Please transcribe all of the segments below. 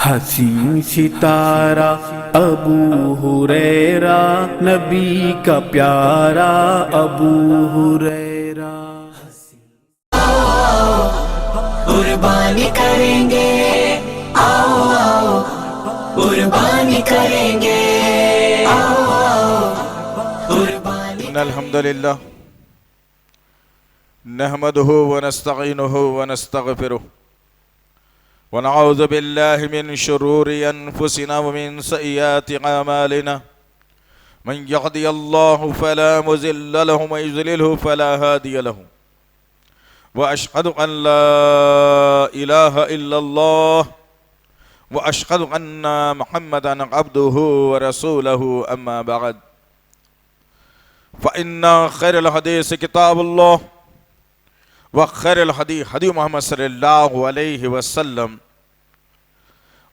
حسین ستارہ ابو ہریرہ، نبی کا پیارا ابو ہریرہ۔ قربانی کریں گے، آؤ آؤ قربانی کریں گے، آؤ آؤ قربانی۔ ان الحمد للہ نحمده ونستعینه ونستغفره ونعوذ باللہ من شرور انفسنا ومن سیئات اعمالنا من یهدی اللہ فلا مضل له ومن یضلل فلا ہادی له واشهد ان لا الہ الا اللہ واشهد ان محمدا عبده ورسوله اما بعد فإن خیر الحدیث کتاب اللہ وخیر الحدی حدی محمد صلی اللہ علیہ وسلم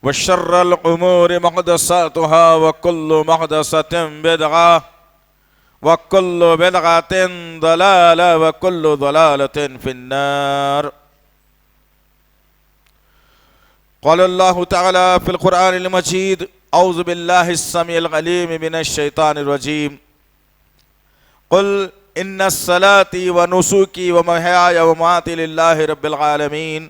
وشر الامور محدثاتها وكل محدثة بدعة وكل بدعة ضلالة وكل ضلالة في النار۔ قال الله تعالى في القرآن المجيد أعوذ بالله السميع العليم من الشيطان الرجيم قل ان الصلاة ونسوكي ومحياي ومماتي لله رب العالمين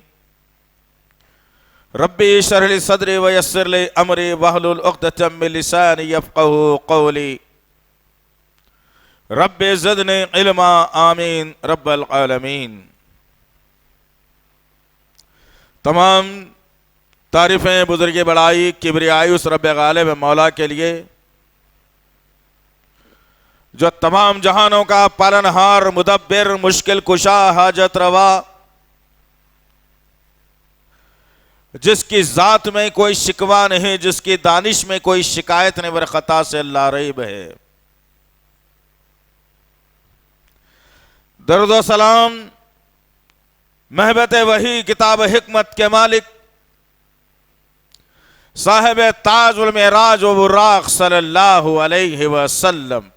ربي اشرح لي صدري ويسر لي امري واحلل عقدة من لساني يفقهوا قولي رب زدني علما آمین رب العالمین۔ تمام تعریفیں بزرگ بڑائی کبریائی اس رب غالب مولا کے لیے جو تمام جہانوں کا پالنہار مدبر مشکل کشا حاجت روا، جس کی ذات میں کوئی شکوہ نہیں، جس کی دانش میں کوئی شکایت نہیں، ور خطا سے لا ریب ہے۔ درود و سلام محبت وحی کتاب حکمت کے مالک صاحب تاج المعراج و براق صلی اللہ علیہ وسلم۔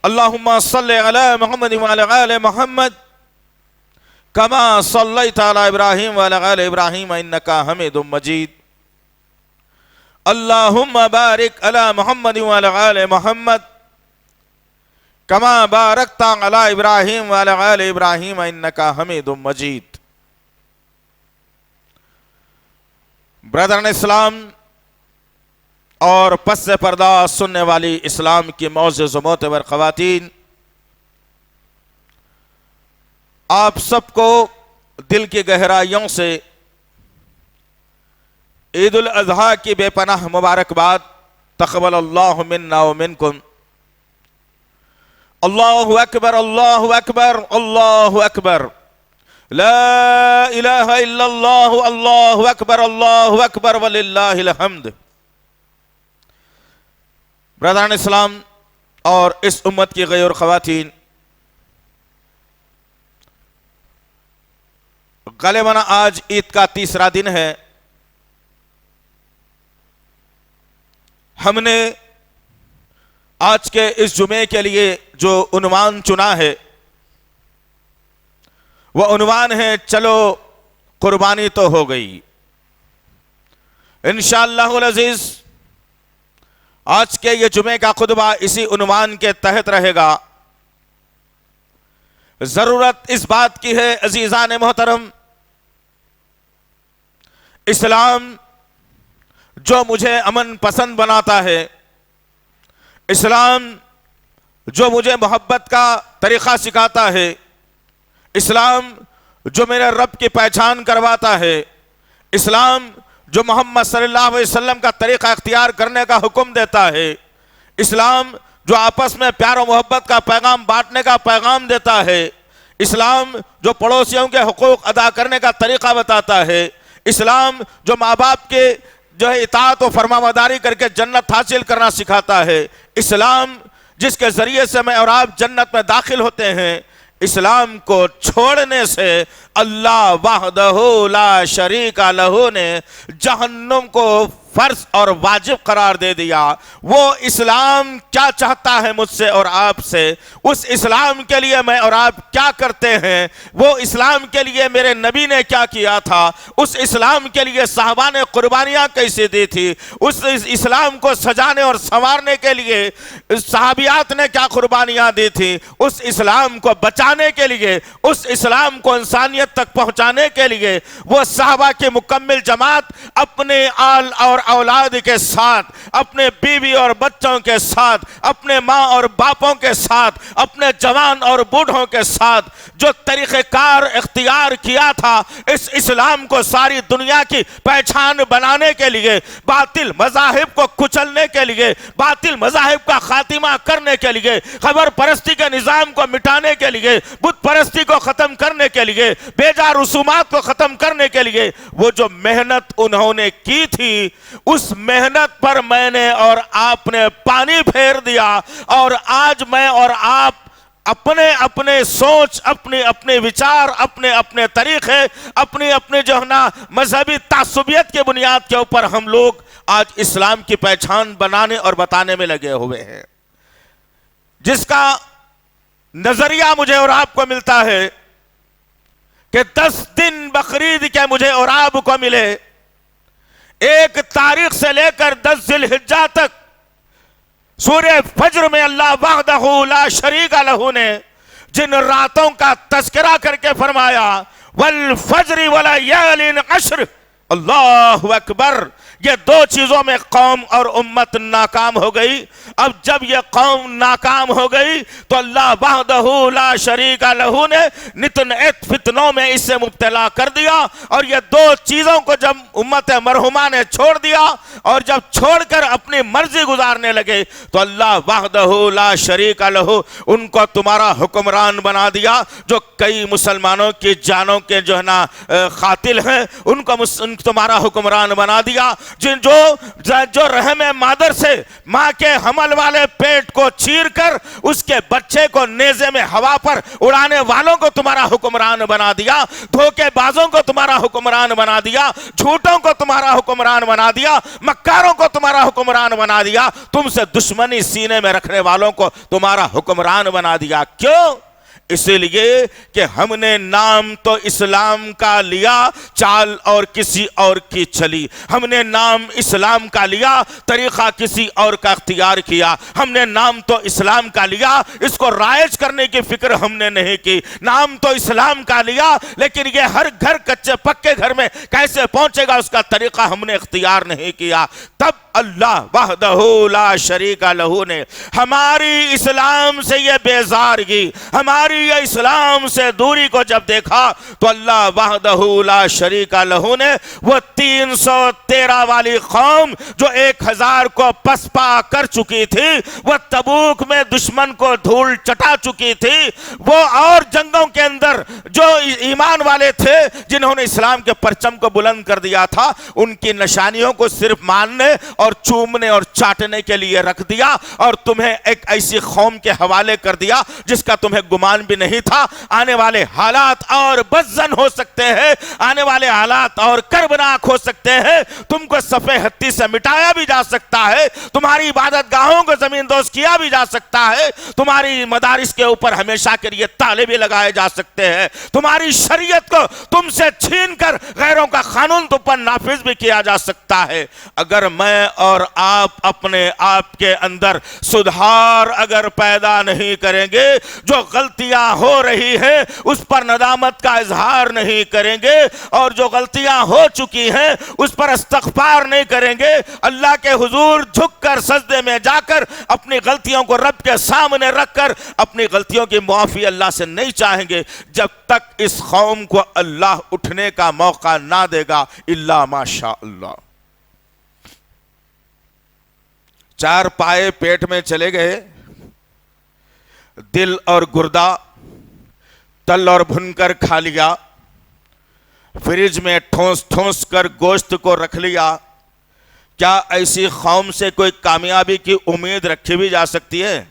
اللہم صلی علی محمد وعلی آل محمد کما صلیت علی ابراہیم وعلی آل ابراہیم انکا حمید مجید۔ اللہم بارک علی محمد وعلی آل محمد کما بارکت علی ابراہیم وعلی آل ابراہیم انکا حمید مجید۔ برادران اسلام اور پس سے پردہ سننے والی اسلام کی معزز و معتبر خواتین، آپ سب کو دل کی گہرائیوں سے عید الاضحیٰ کی بے پناہ مبارکباد۔ تقبل اللہ منا ومنکم۔ اللہ اکبر اللہ اکبر اللہ اکبر، لا الہ الا اللہ اللہ اکبر اللہ اکبر وللہ الحمد۔ برادران اسلام اور اس امت کی غیر خواتین، غالباً آج عید کا تیسرا دن ہے۔ ہم نے آج کے اس جمعے کے لیے جو عنوان چنا ہے وہ عنوان ہے چلو قربانی تو ہو گئی۔ انشاءاللہ العزیز آج کے یہ جمعے کا خطبہ اسی عنوان کے تحت رہے گا۔ ضرورت اس بات کی ہے عزیزان محترم، اسلام جو مجھے امن پسند بناتا ہے، اسلام جو مجھے محبت کا طریقہ سکھاتا ہے، اسلام جو میرے رب کی پہچان کرواتا ہے، اسلام جو محمد صلی اللہ علیہ وسلم کا طریقہ اختیار کرنے کا حکم دیتا ہے، اسلام جو آپس میں پیار و محبت کا پیغام بانٹنے کا پیغام دیتا ہے، اسلام جو پڑوسیوں کے حقوق ادا کرنے کا طریقہ بتاتا ہے، اسلام جو ماں باپ کے جو ہے اطاعت و فرمانبرداری کر کے جنت حاصل کرنا سکھاتا ہے، اسلام جس کے ذریعے سے میں اور آپ جنت میں داخل ہوتے ہیں، اسلام کو چھوڑنے سے اللہ وحدہ لا شریک لہ نے جہنم کو فرض اور واجب قرار دے دیا۔ وہ اسلام کیا چاہتا ہے مجھ سے اور آپ سے، اس اسلام کے لیے میں اور آپ کیا کرتے ہیں، وہ اسلام کے لیے میرے نبی نے کیا کیا تھا، اس اسلام کے لیے صحابہ نے قربانیاں کیسے دی تھی، اس اسلام کو سجانے اور سنوارنے کے لیے صحابیات نے کیا قربانیاں دی تھی، اس اسلام کو بچانے کے لیے، اس اسلام کو انسانیت تک پہنچانے کے لیے وہ صحابہ کی مکمل جماعت اپنے آل اور اولاد کے ساتھ، اپنے بیوی اور بچوں کے ساتھ، اپنے ماں اور باپوں کے ساتھ، اپنے جوان اور بوڑھوں کے ساتھ جو طریقہ کار اختیار کیا تھا اس اسلام کو ساری دنیا کی پہچان بنانے کے لیے، باطل مذاہب کو کچلنے کے لیے، باطل مذاہب کا خاتمہ کرنے کے لیے، خبر پرستی کے نظام کو مٹانے کے لیے، بت پرستی کو ختم کرنے کے لیے، بیجا رسومات کو ختم کرنے کے لیے وہ جو محنت انہوں نے کی تھی، اس محنت پر میں نے اور آپ نے پانی پھیر دیا، اور آج میں اور آپ اپنے اپنے سوچ، اپنے اپنے وچار، اپنے اپنے طریقے، اپنی اپنے جو ہے نا مذہبی تعصبیت کے بنیاد کے اوپر ہم لوگ آج اسلام کی پہچان بنانے اور بتانے میں لگے ہوئے ہیں، جس کا نظریہ مجھے اور آپ کو ملتا ہے کہ 10 دن بقرعید کے مجھے اور آپ کو ملے، 1 تاریخ سے لے کر 10 ذی الحجہ تک سورہ فجر میں اللہ وحدہ لا شریک لہ نے جن راتوں کا تذکرہ کر کے فرمایا والفجر ولیال عشر، اللہ اکبر، یہ 2 چیزوں میں قوم اور امت ناکام ہو گئی۔ اب جب یہ قوم ناکام ہو گئی تو اللہ وحدہ لا شریک لہ نے نتنعت فتنوں میں اسے مبتلا کر دیا، اور یہ 2 چیزوں کو جب امت مرحومہ نے چھوڑ دیا اور جب چھوڑ کر اپنی مرضی گزارنے لگے تو اللہ وحدہ لا شریک لہ ان کو تمہارا حکمران بنا دیا، جو کئی مسلمانوں کی جانوں کے جو ہے نا قاتل ہیں، ان کو تمہارا حکمران بنا دیا، جو رحم مادر سے ماں کے حمل والے پیٹ کو چیر کر اس کے بچے کو نیزے میں ہوا پر اڑانے والوں کو تمہارا حکمران بنا دیا، دھوکے بازوں کو تمہارا حکمران بنا دیا، جھوٹوں کو تمہارا حکمران بنا دیا، مکاروں کو تمہارا حکمران بنا دیا، تم سے دشمنی سینے میں رکھنے والوں کو تمہارا حکمران بنا دیا۔ کیوں؟ اسی لیے کہ ہم نے نام تو اسلام کا لیا، چال اور کسی اور کی چلی، ہم نے نام اسلام کا لیا، طریقہ کسی اور کا اختیار کیا، ہم نے نام تو اسلام کا لیا، اس کو رائج کرنے کی فکر ہم نے نہیں کی، نام تو اسلام کا لیا لیکن یہ ہر گھر کچے پکے گھر میں کیسے پہنچے گا اس کا طریقہ ہم نے اختیار نہیں کیا۔ تب اللہ وحدہ لا شریک لہ نے ہماری اسلام سے یہ بیزارگی، ہماری یہ اسلام سے دوری کو جب دیکھا تو اللہ وحدہ لا شریک لہ نے وہ 313 والی قوم جو 1000 کو پسپا کر چکی تھی، وہ تبوک میں دشمن کو دھول چٹا چکی تھی، وہ اور جنگوں کے اندر جو ایمان والے تھے جنہوں نے اسلام کے پرچم کو بلند کر دیا تھا، ان کی نشانیوں کو صرف ماننے اور چومنے اور چاٹنے کے لیے رکھ دیا، اور تمہیں ایک ایسی قوم کے حوالے کر دیا جس کا تمہیں گمان بھی نہیں تھا۔ آنے والے حالات اور بدزن ہو سکتے ہیں، آنے والے حالات اور کربناک ہو سکتے ہیں، تم کو صفحہ ہستی سے مٹایا بھی جا سکتا ہے، تمہاری عبادت گاہوں کو زمین دوز کیا بھی جا سکتا ہے، تمہاری مدارس کے اوپر ہمیشہ کے لیے تالے بھی لگائے جا سکتے ہیں، تمہاری شریعت کو تم سے چھین کر غیروں کا قانون تم پر نافذ بھی کیا جا سکتا ہے۔ اگر میں اور آپ اپنے آپ کے اندر سدھار اگر پیدا نہیں کریں گے، جو غلطیاں ہو رہی ہیں اس پر ندامت کا اظہار نہیں کریں گے، اور جو غلطیاں ہو چکی ہیں اس پر استغفار نہیں کریں گے، اللہ کے حضور جھک کر سجدے میں جا کر اپنی غلطیوں کو رب کے سامنے رکھ کر اپنی غلطیوں کی معافی اللہ سے نہیں چاہیں گے، جب تک اس قوم کو اللہ اٹھنے کا موقع نہ دے گا الا ماشاء اللہ۔ 4 پائے پیٹ میں چلے گئے، دل اور گردہ تل اور بھن کر کھا لیا، فریج میں ٹھونس ٹھونس کر گوشت کو رکھ لیا، کیا ایسی قوم سے کوئی کامیابی کی امید رکھی بھی جا سکتی ہے؟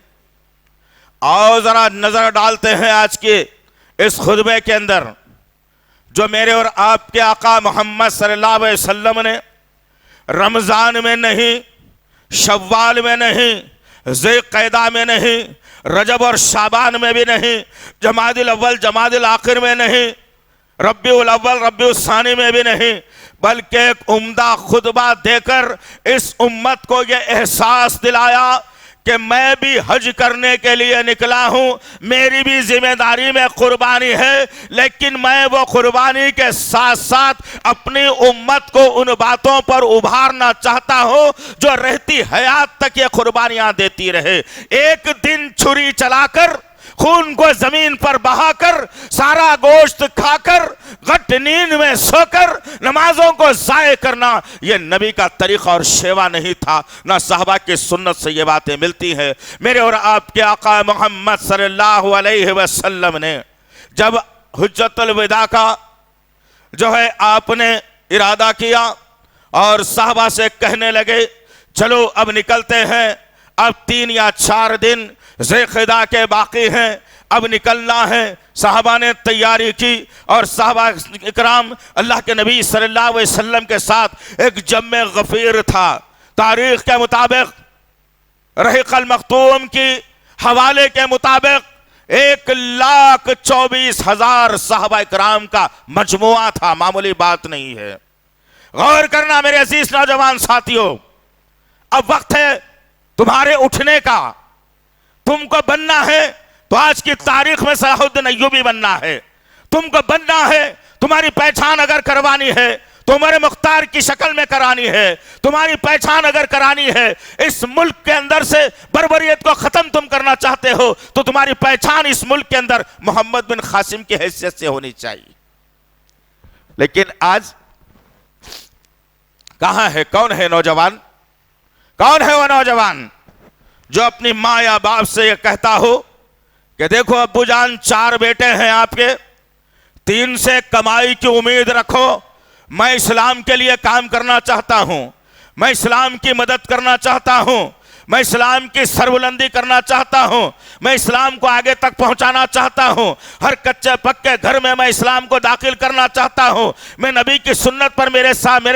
آؤ ذرا نظر ڈالتے ہیں آج کے اس خطبے کے اندر جو میرے اور آپ کے آقا محمد صلی اللہ علیہ وسلم نے رمضان میں نہیں، شوال میں نہیں، ذی قعدہ میں نہیں، رجب اور شعبان میں بھی نہیں، جمادی الاول جمادی الاخر میں نہیں، ربیع الاول ربیع الثانی میں بھی نہیں، بلکہ ایک عمدہ خطبہ دے کر اس امت کو یہ احساس دلایا کہ میں بھی حج کرنے کے لیے نکلا ہوں، میری بھی ذمہ داری میں قربانی ہے، لیکن میں وہ قربانی کے ساتھ ساتھ اپنی امت کو ان باتوں پر ابھارنا چاہتا ہوں جو رہتی حیات تک یہ قربانیاں دیتی رہے۔ ایک دن چھری چلا کر، خون کو زمین پر بہا کر، سارا گوشت کھا کر، غٹ نیند میں سو کر نمازوں کو ضائع کرنا، یہ نبی کا طریقہ اور شیوا نہیں تھا، نہ صحابہ کی سنت سے یہ باتیں ملتی ہیں۔ میرے اور آپ کے آقا محمد صلی اللہ علیہ وسلم نے جب حجت الوداع کا جو ہے آپ نے ارادہ کیا اور صحابہ سے کہنے لگے چلو اب نکلتے ہیں، اب 3 یا 4 دن ذی قعدہ کے باقی ہیں، اب نکلنا ہے۔ صحابہ نے تیاری کی اور صحابہ اکرام اللہ کے نبی صلی اللہ علیہ وسلم کے ساتھ ایک جمع غفیر تھا۔ تاریخ کے مطابق، رحیق المختوم کی حوالے کے مطابق 1,24,000 صحابہ اکرام کا مجموعہ تھا، معمولی بات نہیں ہے۔ غور کرنا میرے عزیز نوجوان ساتھیوں، اب وقت ہے تمہارے اٹھنے کا، تم کو بننا ہے تو آج کی تاریخ میں صلاح الدین ایوبی بننا ہے، تم کو بننا ہے، تمہاری پہچان اگر کروانی ہے تو عمر مختار کی شکل میں کرانی ہے، تمہاری پہچان اگر کرانی ہے، اس ملک کے اندر سے بربریت کو ختم تم کرنا چاہتے ہو تو تمہاری پہچان اس ملک کے اندر محمد بن قاسم کی حیثیت سے ہونی چاہیے۔ لیکن آج کہاں ہے، کون ہے نوجوان، کون ہے وہ نوجوان جو اپنی ماں یا باپ سے یہ کہتا ہو کہ دیکھو ابو جان 4 بیٹے ہیں آپ کے، 3 سے کمائی کی امید رکھو، میں اسلام کے لیے کام کرنا چاہتا ہوں، میں اسلام کی مدد کرنا چاہتا ہوں، میں اسلام کی سربلندی کرنا چاہتا ہوں، میں اسلام کو آگے تک پہنچانا چاہتا ہوں، ہر کچے پکے گھر میں میں اسلام کو داخل کرنا چاہتا ہوں، میں نبی کی سنت پر میرے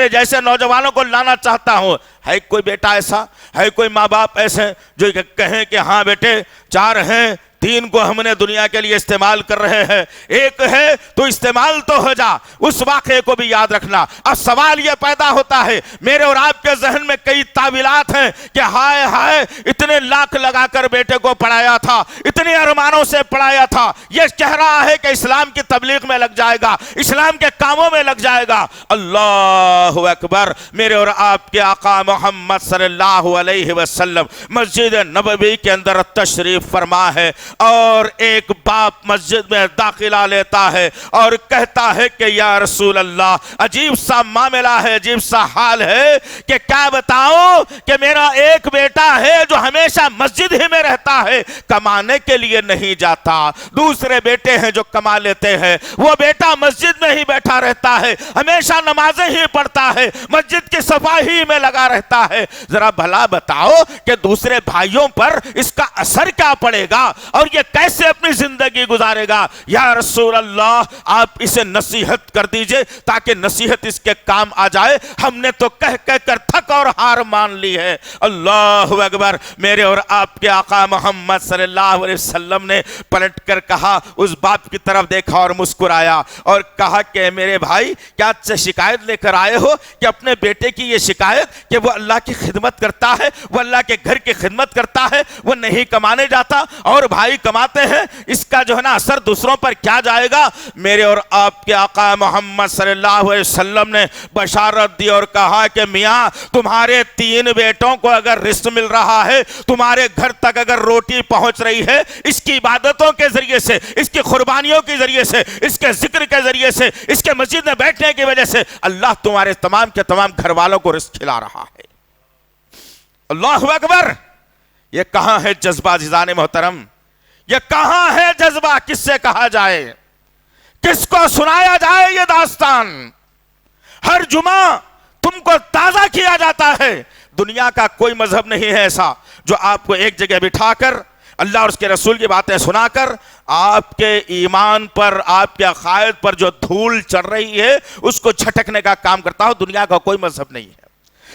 جیسے نوجوانوں کو لانا چاہتا ہوں۔ ہے کوئی بیٹا ایسا، ہے کوئی ماں باپ ایسے جو کہیں کہ ہاں بیٹے 4 ہیں، 3 کو ہم نے دنیا کے لیے استعمال کر رہے ہیں، 1 ہے تو استعمال تو ہو جا، اس واقعے کو بھی یاد رکھنا۔ اب سوال یہ پیدا ہوتا ہے میرے اور آپ کے ذہن میں کئی تعویلات ہیں کہ ہائے ہائے اتنے لاکھ لگا کر بیٹے کو پڑھایا تھا، اتنے ارمانوں سے پڑھایا تھا، یہ کہہ رہا ہے کہ اسلام کی تبلیغ میں لگ جائے گا، اسلام کے کاموں میں لگ جائے گا۔ اللہ اکبر، میرے اور آپ کے آقا محمد صلی اللہ علیہ وسلم مسجد نبوی کے اندر تشریف فرما ہے اور ایک باپ مسجد میں داخلہ لیتا ہے اور کہتا ہے کہ یا رسول اللہ، عجیب سا معاملہ ہے، عجیب سا حال ہے کہ کیا بتاؤں کہ میرا ایک بیٹا ہے جو ہمیشہ مسجد ہی میں رہتا ہے، کمانے کے لیے نہیں جاتا، دوسرے بیٹے ہیں جو کما لیتے ہیں، وہ بیٹا مسجد میں ہی بیٹھا رہتا ہے، ہمیشہ نمازیں ہی پڑھتا ہے، مسجد کی صفائی میں لگا رہتا ہے، ذرا بھلا بتاؤ کہ دوسرے بھائیوں پر اس کا اثر کیا پڑے گا اور یہ کیسے اپنی زندگی گزارے گا؟ یا رسول اللہ، آپ اسے نصیحت کر دیجئے تاکہ نصیحت اس کے کام آ جائے، ہم نے تو کہہ کر تھک اور ہار مان لی ہے۔ اللہ اکبر، میرے اور آپ کے آقا محمد صلی اللہ علیہ وسلم نے پلٹ کر کہا، اس باپ کی طرف دیکھا اور مسکرایا اور کہا کہ میرے بھائی کیا سے شکایت لے کر آئے ہو کہ اپنے بیٹے کی یہ شکایت کہ وہ اللہ کی خدمت کرتا ہے، وہ اللہ کے گھر کی خدمت کرتا ہے، وہ نہیں کمانے جاتا اور بھائی کماتے ہیں، اس کا جو ہے نا اثر دوسروں پر کیا جائے گا؟ میرے اور آپ کے آقا محمد صلی اللہ علیہ وسلم نے بشارت دی اور کہا کہ میاں تمہارے 3 بیٹوں کو اگر رزق مل رہا ہے، تمہارے گھر تک اگر روٹی پہنچ رہی ہے، اس کی عبادتوں کے ذریعے سے، اس کی قربانیوں کے ذریعے سے، اس کے ذکر کے ذریعے سے، اس کے مسجد میں بیٹھنے کی وجہ سے اللہ تمہارے تمام کے تمام گھر والوں کو رزق کھلا رہا ہے۔ اللہ اکبر، یہ کہاں ہے جذبہ عزیزان محترم؟ یہ کہاں ہے جذبہ؟ کس سے کہا جائے، کس کو سنایا جائے یہ داستان؟ ہر جمعہ تم کو تازہ کیا جاتا ہے۔ دنیا کا کوئی مذہب نہیں ہے ایسا جو آپ کو ایک جگہ بٹھا کر اللہ اور اس کے رسول کی باتیں سنا کر آپ کے ایمان پر، آپ کے عقائد پر جو دھول چڑھ رہی ہے اس کو جھٹکنے کا کام کرتا ہو۔ دنیا کا کوئی مذہب نہیں ہے۔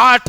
8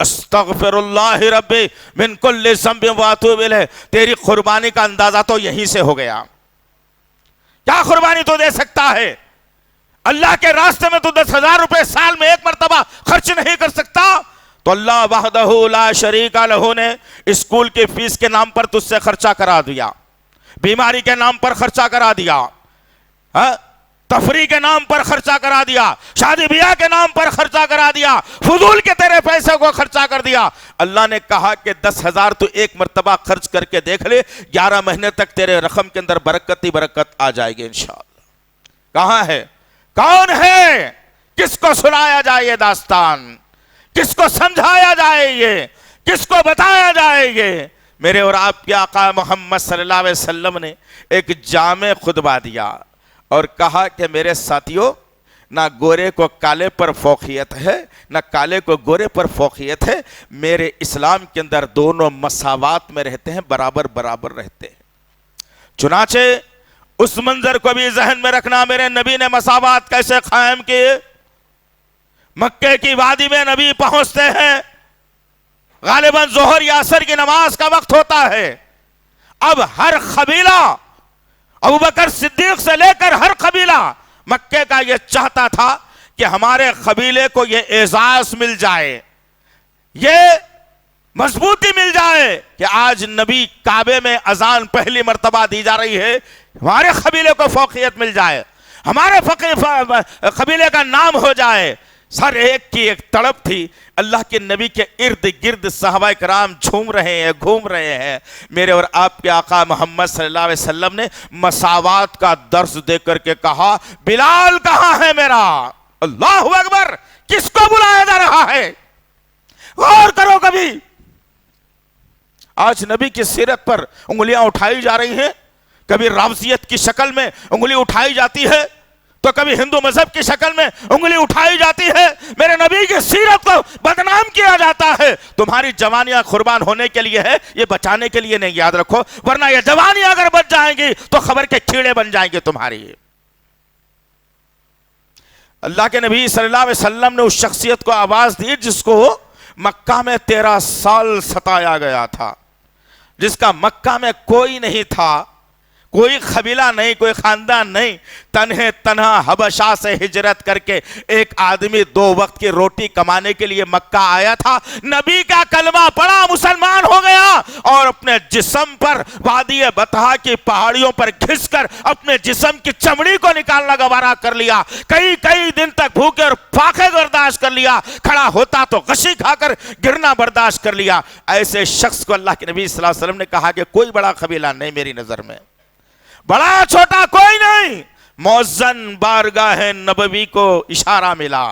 استغفر اللہ ربی من کل ذنب واتوب الیہ. تیری قربانی کا اندازہ تو یہیں سے ہو گیا. کیا قربانی تو دے سکتا ہے؟ اللہ کے راستے میں تو 10,000 روپے سال میں ایک مرتبہ خرچ نہیں کر سکتا. تو اللہ وحدہ لا شریک لہ نے اسکول کی فیس کے نام پر تجھ سے خرچہ کرا دیا, بیماری کے نام پر خرچہ کرا دیا, تفریح کے نام پر خرچہ کرا دیا, شادی بیاہ کے نام پر خرچہ کرا دیا, فضول کے تیرے پیسے کو خرچہ کر دیا. اللہ نے کہا کہ 10,000 تو ایک مرتبہ خرچ کر کے دیکھ لے, 11 مہینے تک تیرے رقم کے اندر برکت ہی برکت آ جائے گی انشاءاللہ. کہاں ہے؟ کون ہے؟ کس کو سنایا جائے یہ داستان؟ کس کو سمجھایا جائے یہ؟ کس کو بتایا جائے یہ؟ میرے اور آپ کے آقا محمد صلی اللہ علیہ وسلم نے ایک جامع خطبہ دیا اور کہا کہ میرے ساتھیوں, نہ گورے کو کالے پر فوقیت ہے, نہ کالے کو گورے پر فوقیت ہے. میرے اسلام کے اندر دونوں مساوات میں رہتے ہیں, برابر برابر رہتے ہیں. چنانچہ اس منظر کو بھی ذہن میں رکھنا, میرے نبی نے مساوات کیسے قائم کیے. مکے کی وادی میں نبی پہنچتے ہیں, غالباً ظہر یا عصر کی نماز کا وقت ہوتا ہے. اب ہر قبیلہ, ابوبکر صدیق سے لے کر ہر قبیلہ مکے کا یہ چاہتا تھا کہ ہمارے قبیلے کو یہ اعزاز مل جائے, یہ مضبوطی مل جائے کہ آج نبی کعبے میں اذان پہلی مرتبہ دی جا رہی ہے, ہمارے قبیلے کو فوقیت مل جائے, ہمارے قبیلے کا نام ہو جائے. سر ایک کی ایک تڑپ تھی. اللہ کے نبی کے ارد گرد صحابہ کرام جھوم رہے ہیں, گھوم رہے ہیں. میرے اور آپ کے آقا محمد صلی اللہ علیہ وسلم نے مساوات کا درس دے کر کے کہا, بلال کہاں ہے میرا؟ اللہ اکبر, کس کو بلایا جا رہا ہے؟ غور کرو کبھی. آج نبی کی سیرت پر انگلیاں اٹھائی جا رہی ہیں, کبھی رافضیت کی شکل میں انگلی اٹھائی جاتی ہے, تو کبھی ہندو مذہب کی شکل میں انگلی اٹھائی جاتی ہے. میرے نبی کی سیرت کو بدنام کیا جاتا ہے. تمہاری جوانیاں قربان ہونے کے لیے ہے, یہ بچانے کے لیے نہیں, یاد رکھو, ورنہ یہ جوانیاں اگر بچ جائیں گی تو خبر کے کیڑے بن جائیں گے تمہاری. اللہ کے نبی صلی اللہ علیہ وسلم نے اس شخصیت کو آواز دی جس کو مکہ میں 13 سال ستایا گیا تھا, جس کا مکہ میں کوئی نہیں تھا, کوئی قبیلہ نہیں, کوئی خاندان نہیں. تنہا حبشہ سے ہجرت کر کے ایک آدمی 2 وقت کی روٹی کمانے کے لیے مکہ آیا تھا. نبی کا کلمہ پڑھا, مسلمان ہو گیا, اور اپنے جسم پر وادی بطحا کی پہاڑیوں پر گھس کر اپنے جسم کی چمڑی کو نکالنا گوارا کر لیا. کئی دن تک بھوکے اور پاکے برداشت کر لیا, کھڑا ہوتا تو غشی کھا کر گرنا برداشت کر لیا. ایسے شخص کو اللہ کے نبی صلی اللہ علیہ وسلم نے کہا کہ کوئی بڑا قبیلہ نہیں میری نظر میں, بڑا چھوٹا کوئی نہیں. مؤذن بارگاہ نبوی کو اشارہ ملا.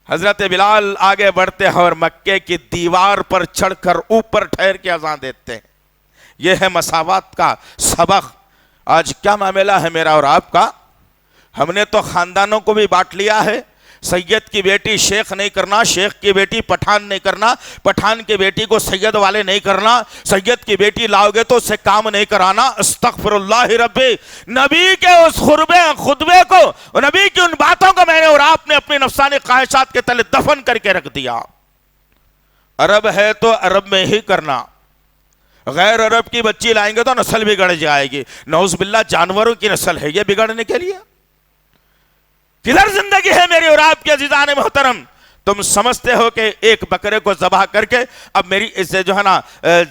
حضرت بلال آگے بڑھتے ہیں اور مکے کی دیوار پر چڑھ کر اوپر ٹھہر کے اذان دیتے ہیں. یہ ہے مساوات کا سبق. آج کیا معاملہ ہے میرا اور آپ کا؟ ہم نے تو خاندانوں کو بھی بانٹ لیا ہے. سید کی بیٹی شیخ نہیں کرنا, شیخ کی بیٹی پٹھان نہیں کرنا, پٹھان کی بیٹی کو سید والے نہیں کرنا, سید کی بیٹی لاؤ گے تو اسے کام نہیں کرانا. استغفر اللہ ربی. نبی کے اس خطبے کو, نبی کی ان باتوں کو میں نے اور آپ نے اپنی نفسانی خواہشات کے تلے دفن کر کے رکھ دیا. عرب ہے تو عرب میں ہی کرنا, غیر عرب کی بچی لائیں گے تو نسل بگڑ جائے گی. نعوذ باللہ, جانوروں کی نسل ہے یہ بگڑنے کے لیے؟ کدھر زندگی ہے میری اور آپ کے عزیزان محترم؟ تم سمجھتے ہو کہ ایک بکرے کو ذبح کر کے اب میری اس سے جو ہے نا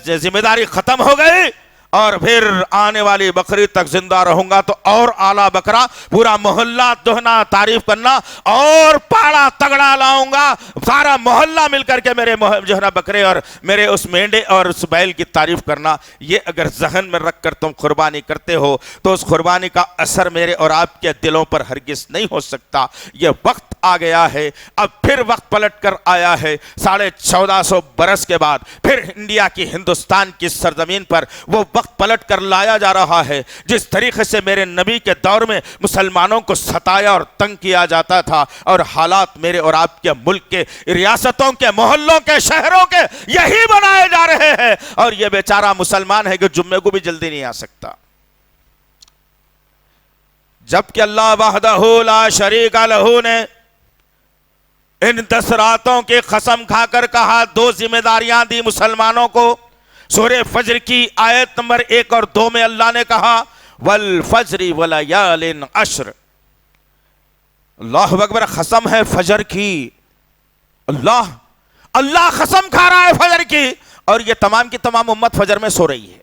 ذمہ داری ختم ہو گئی, اور پھر آنے والی بکری تک زندہ رہوں گا تو اور اعلیٰ بکرا, پورا محلہ دہنا تعریف کرنا, اور پاڑا تگڑا لاؤں گا, سارا محلہ مل کر کے میرے جو ہے نا بکرے اور میرے اس مینڈے اور اس بیل کی تعریف کرنا. یہ اگر ذہن میں رکھ کر تم قربانی کرتے ہو تو اس قربانی کا اثر میرے اور آپ کے دلوں پر ہرگز نہیں ہو سکتا. یہ وقت آ گیا ہے, اب پھر وقت پلٹ کر آیا ہے. 1450 برس کے بعد پھر انڈیا کی, ہندوستان کی سرزمین پر وہ وقت پلٹ کر لایا جا رہا ہے. جس طریقے سے میرے نبی کے دور میں مسلمانوں کو ستایا اور تنگ کیا جاتا تھا, اور حالات میرے اور آپ کے ملک کے ریاستوں کے, محلوں کے, شہروں کے یہی بنائے جا رہے ہیں. اور یہ بیچارہ مسلمان ہے کہ جمعے کو بھی جلدی نہیں آ سکتا, جبکہ اللہ وحدہ لا شریک لہ نے ان 10 راتوں کی قسم کھا کر کہا، 2 ذمہ داریاں دی مسلمانوں کو۔ سورہ فجر کی آیت نمبر 1 اور 2 میں اللہ نے کہا والفجر ولیال عشر۔ اللہ اکبر، قسم ہے فجر کی، اللہ قسم کھا رہا ہے فجر کی، اور یہ تمام کی تمام امت فجر میں سو رہی ہے۔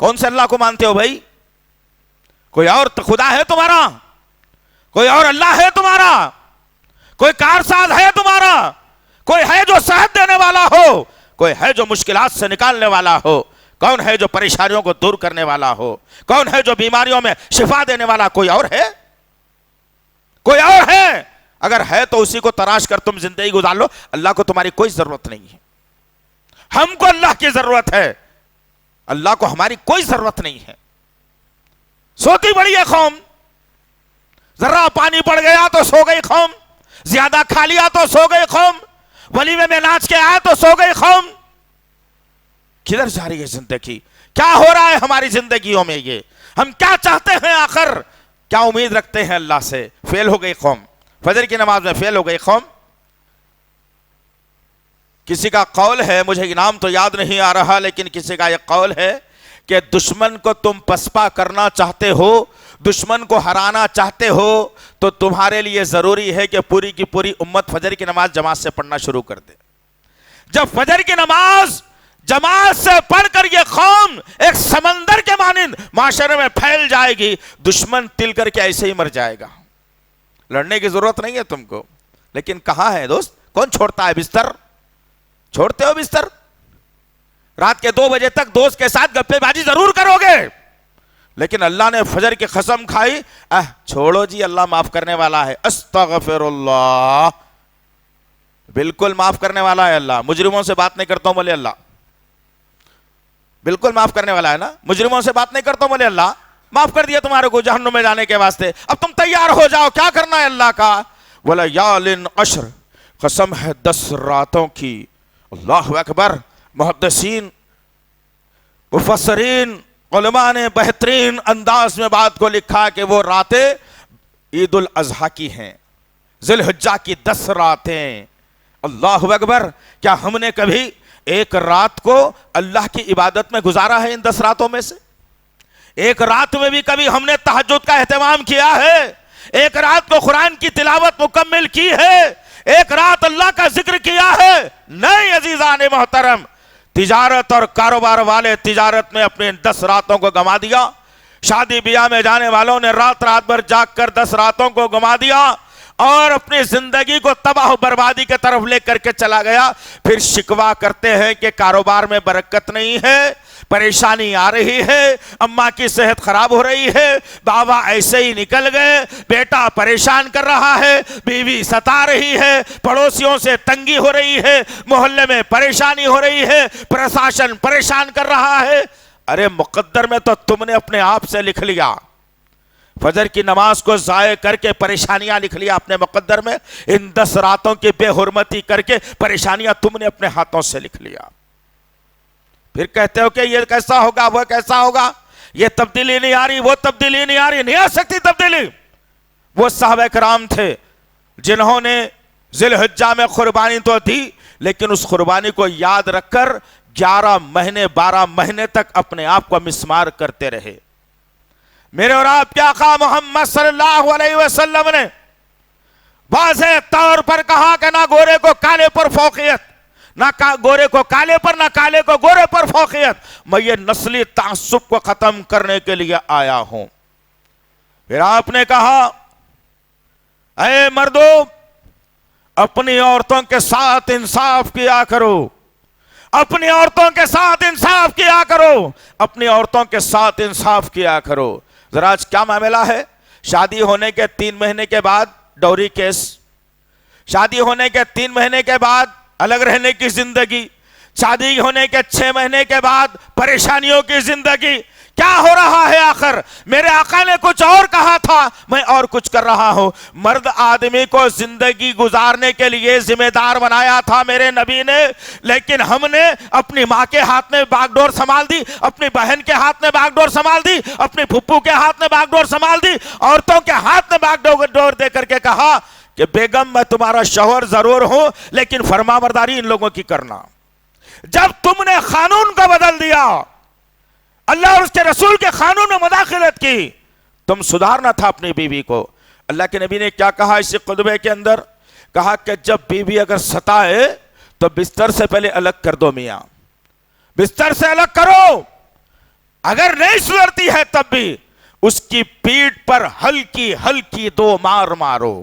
کون سے اللہ کو مانتے ہو بھائی؟ کوئی اور خدا ہے تمہارا؟ کوئی اور اللہ ہے تمہارا؟ کوئی کارساز ہے تمہارا؟ کوئی ہے جو صحت دینے والا ہو؟ کوئی ہے جو مشکلات سے نکالنے والا ہو؟ کون ہے جو پریشانیوں کو دور کرنے والا ہو؟ کون ہے جو بیماریوں میں شفا دینے والا؟ کوئی اور ہے؟ کوئی اور ہے؟ اگر ہے تو اسی کو تراش کر تم زندگی گزار لو، اللہ کو تمہاری کوئی ضرورت نہیں ہے۔ ہم کو اللہ کی ضرورت ہے، اللہ کو ہماری کوئی ضرورت نہیں ہے۔ سوتی بڑی ہے قوم، ذرا پانی پڑ گیا تو سو گئی قوم، زیادہ کھا لیا تو سو گئی قوم، ولیمے میں ناچ کے آیا تو سو گئی قوم۔ کدھر جا رہی ہے زندگی؟ کیا ہو رہا ہے ہماری زندگیوں میں؟ یہ ہم کیا چاہتے ہیں آخر؟ کیا امید رکھتے ہیں اللہ سے؟ فیل ہو گئی قوم، فجر کی نماز میں فیل ہو گئی قوم۔ کسی کا قول ہے، مجھے نام تو یاد نہیں آ رہا، لیکن کسی کا یہ قول ہے کہ دشمن کو تم پسپا کرنا چاہتے ہو، دشمن کو ہرانا چاہتے ہو، تو تمہارے لیے ضروری ہے کہ پوری کی پوری امت فجر کی نماز جماعت سے پڑھنا شروع کر دے۔ جب فجر کی نماز جماعت سے پڑھ کر یہ قوم ایک سمندر کے مانند معاشرے میں پھیل جائے گی، دشمن تل کر کے ایسے ہی مر جائے گا۔ لڑنے کی ضرورت نہیں ہے تم کو، لیکن کہاں ہے دوست؟ کون چھوڑتا ہے بستر؟ چھوڑتے ہو بستر؟ رات کے 2 بجے تک دوست کے ساتھ گپے بازی ضرور کرو گے، لیکن اللہ نے فجر کی قسم کھائی، چھوڑو جی، اللہ معاف کرنے والا ہے، استغفر اللہ، بالکل معاف کرنے والا ہے اللہ۔ مجرموں سے بات نہیں کرتا ہوں بولے اللہ، بالکل معاف کرنے والا ہے نا۔ مجرموں سے بات نہیں کرتا ہوں بولے اللہ، معاف کر دیا تمہارے کو جہنم میں جانے کے واسطے، اب تم تیار ہو جاؤ، کیا کرنا ہے اللہ کا؟ وَلَيَالٍ عَشْرٍ، قسم ہے 10 راتوں کی۔ اللہ اکبر۔ محدثین، مفسرین، علماء نے بہترین انداز میں بات کو لکھا کہ وہ راتیں عید الاضحیٰ کی ہیں، ذی الحجہ کی 10 راتیں۔ اللہ اکبر۔ کیا ہم نے کبھی ایک رات کو اللہ کی عبادت میں گزارا ہے؟ ان 10 راتوں میں سے ایک رات میں بھی کبھی ہم نے تہجد کا اہتمام کیا ہے؟ ایک رات کو قرآن کی تلاوت مکمل کی ہے؟ ایک رات اللہ کا ذکر کیا ہے؟ نہیں عزیزان محترم، تجارت اور کاروبار والے تجارت میں اپنے 10 راتوں کو گما دیا۔ شادی بیاہ میں جانے والوں نے رات بھر جاگ کر 10 راتوں کو گما دیا اور اپنی زندگی کو تباہ و بربادی کے طرف لے کر کے چلا گیا۔ پھر شکوہ کرتے ہیں کہ کاروبار میں برکت نہیں ہے، پریشانی آ رہی ہے، اماں کی صحت خراب ہو رہی ہے، بابا ایسے ہی نکل گئے، بیٹا پریشان کر رہا ہے، بیوی ستا رہی ہے، پڑوسیوں سے تنگی ہو رہی ہے، محلے میں پریشانی ہو رہی ہے، پرشاسن پریشان کر رہا ہے۔ ارے مقدر میں تو تم نے اپنے آپ سے لکھ لیا، فجر کی نماز کو ضائع کر کے پریشانیاں لکھ لیا اپنے مقدر میں، ان 10 راتوں کی بے حرمتی کر کے پریشانیاں تم نے اپنے ہاتھوں سے لکھ لیا۔ پھر کہتے ہو کہ یہ کیسا ہوگا، وہ کیسا ہوگا، یہ تبدیلی نہیں آ رہی، وہ تبدیلی نہیں آ رہی۔ نہیں آ سکتی تبدیلی۔ وہ صحابہ کرام تھے جنہوں نے ذی الحجہ میں قربانی تو دی، لیکن اس قربانی کو یاد رکھ کر 11 مہینے 12 مہینے تک اپنے آپ کو مسمار کرتے رہے۔ میرے اور آپ کے آقا محمد صلی اللہ علیہ وسلم نے واضح طور پر کہا کہ نہ گورے کو کالے پر فوقیت، نہ گورے کو کالے پر، نہ کالے کو گورے پر فوقیت، میں یہ نسلی تعصب کو ختم کرنے کے لیے آیا ہوں۔ پھر آپ نے کہا اے مردو، اپنی عورتوں کے ساتھ انصاف کیا کرو، اپنی عورتوں کے ساتھ انصاف کیا کرو، اپنی عورتوں کے ساتھ انصاف کیا کرو۔ ذرا آج کیا معاملہ ہے؟ شادی ہونے کے 3 مہینے کے بعد ڈوری کیس، شادی ہونے کے 3 مہینے کے بعد الگ رہنے کی زندگی، شادی ہونے کے 6 مہینے کے بعد پریشانیوں کی زندگی۔ کیا ہو رہا ہے آخر؟ میرے آقا نے کچھ اور کہا تھا، میں اور کچھ کر رہا ہوں۔ مرد آدمی کو زندگی گزارنے کے لیے ذمہ دار بنایا تھا میرے نبی نے، لیکن ہم نے اپنی ماں کے ہاتھ میں باغ ڈور سنبھال دی، اپنی بہن کے ہاتھ میں باغ ڈور سنبھال دی، اپنی پھپھو کے ہاتھ میں باغ ڈور سنبھال دی، عورتوں کے ہاتھ میں باغ ڈور دے کر کے کہا کہ بیگم میں تمہارا شوہر ضرور ہوں لیکن فرمانبرداری ان لوگوں کی کرنا. جب تم نے قانون کو بدل دیا, اللہ اور اس کے رسول کے قانون میں مداخلت کی, تم سدھارنا تھا اپنی بیوی کو. اللہ کے نبی نے کیا کہا اسی خطبے کے اندر؟ کہا کہ جب بیوی اگر ستائے تو بستر سے پہلے الگ کر دو میاں, بستر سے الگ کرو. اگر نہیں سدھرتی ہے تب بھی اس کی پیٹھ پر ہلکی ہلکی 2 مار مارو.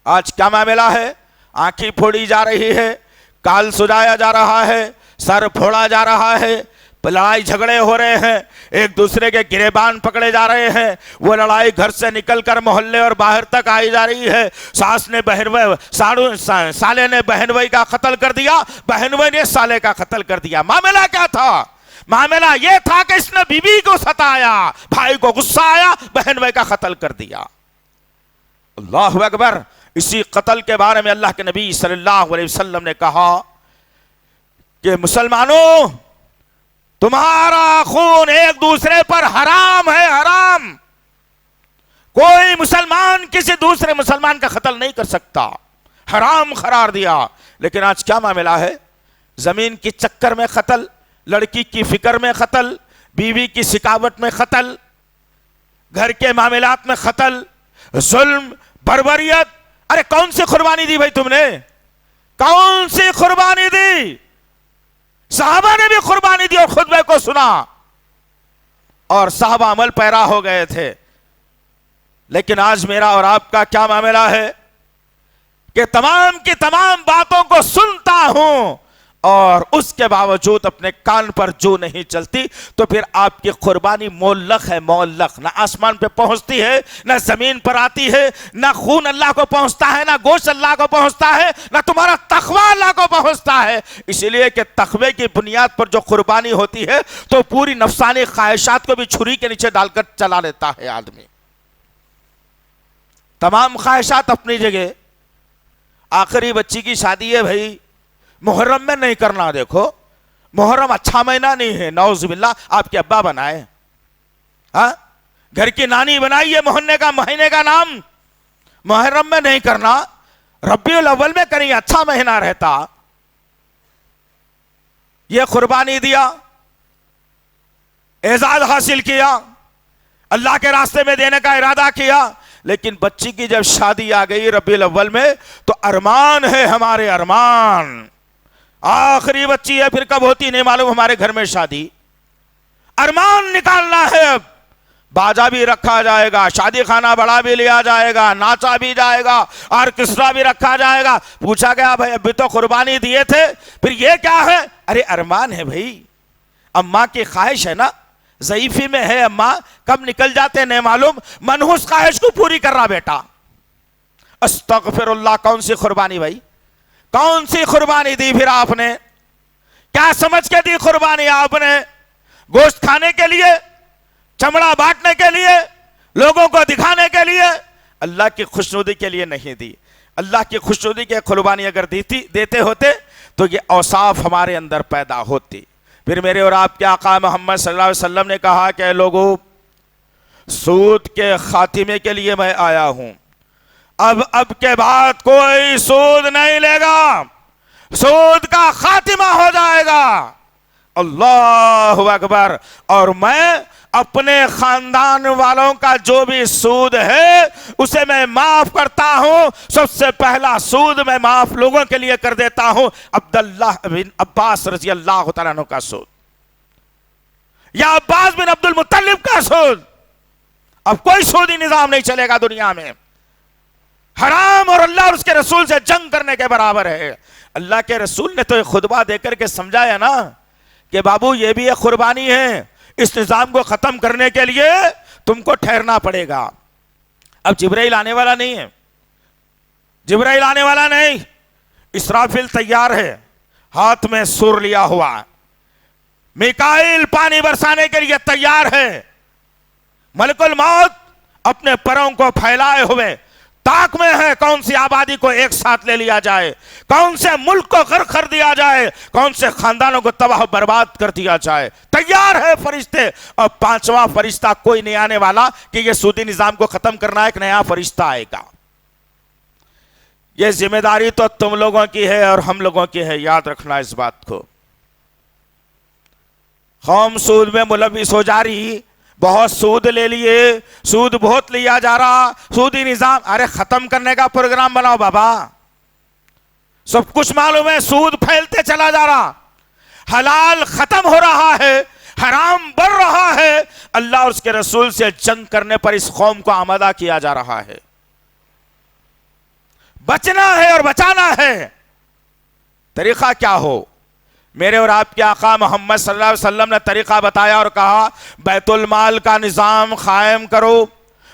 آج کیا معاملہ ہے؟ آنکھیں پھوڑی جا رہی ہے, کال سجایا جا رہا ہے, سر پھوڑا جا رہا ہے, لڑائی جھگڑے ہو رہے ہیں, ایک دوسرے کے گریبان پکڑے جا رہے ہیں. وہ لڑائی گھر سے نکل کر محلے اور باہر تک آئی جا رہی ہے. ساس نے سالے نے بہن بھائی کا قتل کر دیا, بہن بھائی نے سالے کا قتل کر دیا. معاملہ کیا تھا؟ معاملہ یہ تھا کہ اس نے بیوی کو ستایا, بھائی کو غصہ آیا, بہن بھائی کا قتل کر دیا. اللہ اکبر. اسی قتل کے بارے میں اللہ کے نبی صلی اللہ علیہ وسلم نے کہا کہ مسلمانوں, تمہارا خون ایک دوسرے پر حرام ہے, حرام. کوئی مسلمان کسی دوسرے مسلمان کا قتل نہیں کر سکتا, حرام قرار دیا. لیکن آج کیا معاملہ ہے؟ زمین کی چکر میں قتل, لڑکی کی فکر میں قتل, بیوی کی سکاوٹ میں قتل, گھر کے معاملات میں قتل, ظلم, بربریت. ارے کون سی قربانی دی بھائی تم نے؟ کون سی قربانی دی؟ صحابہ نے بھی قربانی دی اور خطبے کو سنا اور صحابہ عمل پیرا ہو گئے تھے. لیکن آج میرا اور آپ کا کیا معاملہ ہے کہ تمام کی تمام باتوں کو سنتا ہوں اور اس کے باوجود اپنے کان پر جو نہیں چلتی. تو پھر آپ کی قربانی معلق ہے, معلق. نہ آسمان پہ پہنچتی ہے, نہ زمین پر آتی ہے, نہ خون اللہ کو پہنچتا ہے, نہ گوشت اللہ کو پہنچتا ہے, نہ تمہارا تقوی اللہ کو پہنچتا ہے. اسی لیے کہ تقوی کی بنیاد پر جو قربانی ہوتی ہے تو پوری نفسانی خواہشات کو بھی چھری کے نیچے ڈال کر چلا لیتا ہے آدمی. تمام خواہشات اپنی جگہ. آخری بچی کی شادی ہے بھائی, محرم میں نہیں کرنا. دیکھو محرم اچھا مہینہ نہیں ہے, نعوذ باللہ. آپ کے ابا بنائے, ہاں, گھر کی نانی بنائی ہے مہینے کا نام. محرم میں نہیں کرنا, ربیع الاول میں کریں, اچھا مہینہ رہتا. یہ قربانی دیا, اعزاز حاصل کیا, اللہ کے راستے میں دینے کا ارادہ کیا. لیکن بچی کی جب شادی آ گئی ربیع الاول میں تو ارمان ہے ہمارے, ارمان. آخری بچی ہے, پھر کب ہوتی نہیں معلوم ہمارے گھر میں شادی. ارمان نکالنا ہے. اب باجا بھی رکھا جائے گا, شادی خانہ بڑا بھی لیا جائے گا, ناچا بھی جائے گا, آرکسٹرا بھی رکھا جائے گا. پوچھا گیا بھائی ابھی تو قربانی دیے تھے, پھر یہ کیا ہے؟ ارے ارمان ہے بھائی, اماں کی خواہش ہے نا, ضعیفی میں ہے اماں, کب نکل جاتے نہیں معلوم, منحوس خواہش کو پوری کر رہا بیٹا. استغفر اللہ. کون سی قربانی بھائی, کون سی قربانی دی پھر آپ نے؟ کیا سمجھ کے دی قربانی آپ نے؟ گوشت کھانے کے لیے, چمڑا بانٹنے کے لیے, لوگوں کو دکھانے کے لیے؟ اللہ کی خوشنودی کے لیے نہیں دی. اللہ کی خوشنودی کے قربانی اگر دیتے ہوتے تو یہ اوصاف ہمارے اندر پیدا ہوتی. پھر میرے اور آپ کے آقا محمد صلی اللہ علیہ وسلم نے کہا کہ لوگوں, سود کے خاتمے کے لیے میں آیا ہوں. اب کے بعد کوئی سود نہیں لے گا, سود کا خاتمہ ہو جائے گا. اللہ اکبر. اور میں اپنے خاندان والوں کا جو بھی سود ہے اسے میں معاف کرتا ہوں. سب سے پہلا سود میں معاف لوگوں کے لیے کر دیتا ہوں, عبداللہ بن عباس رضی اللہ تعالیٰ عنہ کا سود, یا عباس بن عبد المطلب کا سود. اب کوئی سودی نظام نہیں چلے گا دنیا میں. حرام اور اللہ اور اس کے رسول سے جنگ کرنے کے برابر ہے. اللہ کے رسول نے تو ایک خطبہ دے کر کے سمجھایا نا کہ بابو یہ بھی ایک قربانی ہے, اس نظام کو ختم کرنے کے لیے تم کو ٹھہرنا پڑے گا. اب جبرائیل آنے والا نہیں ہے, جبرائیل آنے والا نہیں, اسرافیل تیار ہے, ہاتھ میں سور لیا ہوا. میکائیل پانی برسانے کے لیے تیار ہے. ملک الموت اپنے پروں کو پھیلائے ہوئے تاک میں ہے, کون سی آبادی کو ایک ساتھ لے لیا جائے, کون سے ملک کو غرق کر دیا جائے, کون سے خاندانوں کو تباہ برباد کر دیا جائے. تیار ہے فرشتے. اور 5واں فرشتہ کوئی نہیں آنے والا کہ یہ سودی نظام کو ختم کرنا, ایک نیا فرشتہ آئے گا. یہ ذمہ داری تو تم لوگوں کی ہے اور ہم لوگوں کی ہے، یاد رکھنا اس بات کو۔ قوم سود میں ملوث ہو جا رہی، بہت سود لے لیے، سود بہت لیا جا رہا، سودی نظام، ارے ختم کرنے کا پروگرام بناؤ بابا۔ سب کچھ معلوم ہے، سود پھیلتے چلا جا رہا، حلال ختم ہو رہا ہے، حرام بڑھ رہا ہے، اللہ اور اس کے رسول سے جنگ کرنے پر اس قوم کو آمادہ کیا جا رہا ہے۔ بچنا ہے اور بچانا ہے۔ طریقہ کیا ہو؟ میرے اور آپ کے آقا محمد صلی اللہ علیہ وسلم نے طریقہ بتایا اور کہا بیت المال کا نظام قائم کرو،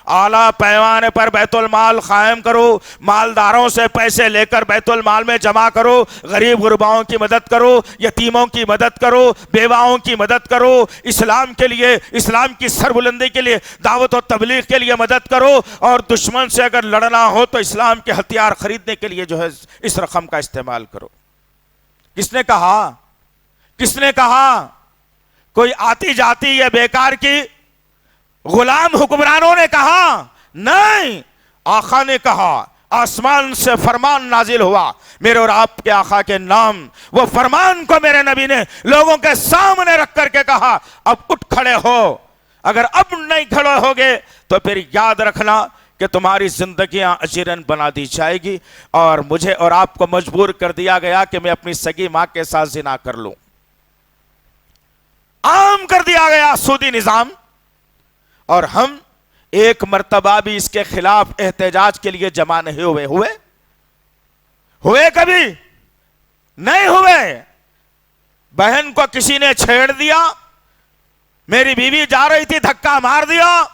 اعلیٰ پیمانے پر بیت المال قائم کرو، مالداروں سے پیسے لے کر بیت المال میں جمع کرو، غریب غرباؤں کی مدد کرو، یتیموں کی مدد کرو، بیواؤں کی مدد کرو، اسلام کے لیے، اسلام کی سربلندی کے لیے، دعوت و تبلیغ کے لیے مدد کرو، اور دشمن سے اگر لڑنا ہو تو اسلام کے ہتھیار خریدنے کے لیے جو ہے اس رقم کا استعمال کرو۔ کس نے کہا؟ کس نے کہا؟ کوئی آتی جاتی یا بیکار کی غلام حکمرانوں نے کہا؟ نہیں، آقا نے کہا، آسمان سے فرمان نازل ہوا میرے اور آپ کے آقا کے نام، وہ فرمان کو میرے نبی نے لوگوں کے سامنے رکھ کر کے کہا اب اٹھ کھڑے ہو، اگر اب نہیں کھڑے ہوگے تو پھر یاد رکھنا کہ تمہاری زندگیاں اجیرن بنا دی جائے گی، اور مجھے اور آپ کو مجبور کر دیا گیا کہ میں اپنی سگی ماں کے ساتھ زنا کر لوں۔ عام کر دیا گیا سودی نظام، اور ہم ایک مرتبہ بھی اس کے خلاف احتجاج کے لیے جمع نہیں ہوئے کبھی نہیں ہوئے۔ بہن کو کسی نے چھیڑ دیا، میری بیوی جا رہی تھی، دھکا مار دیا،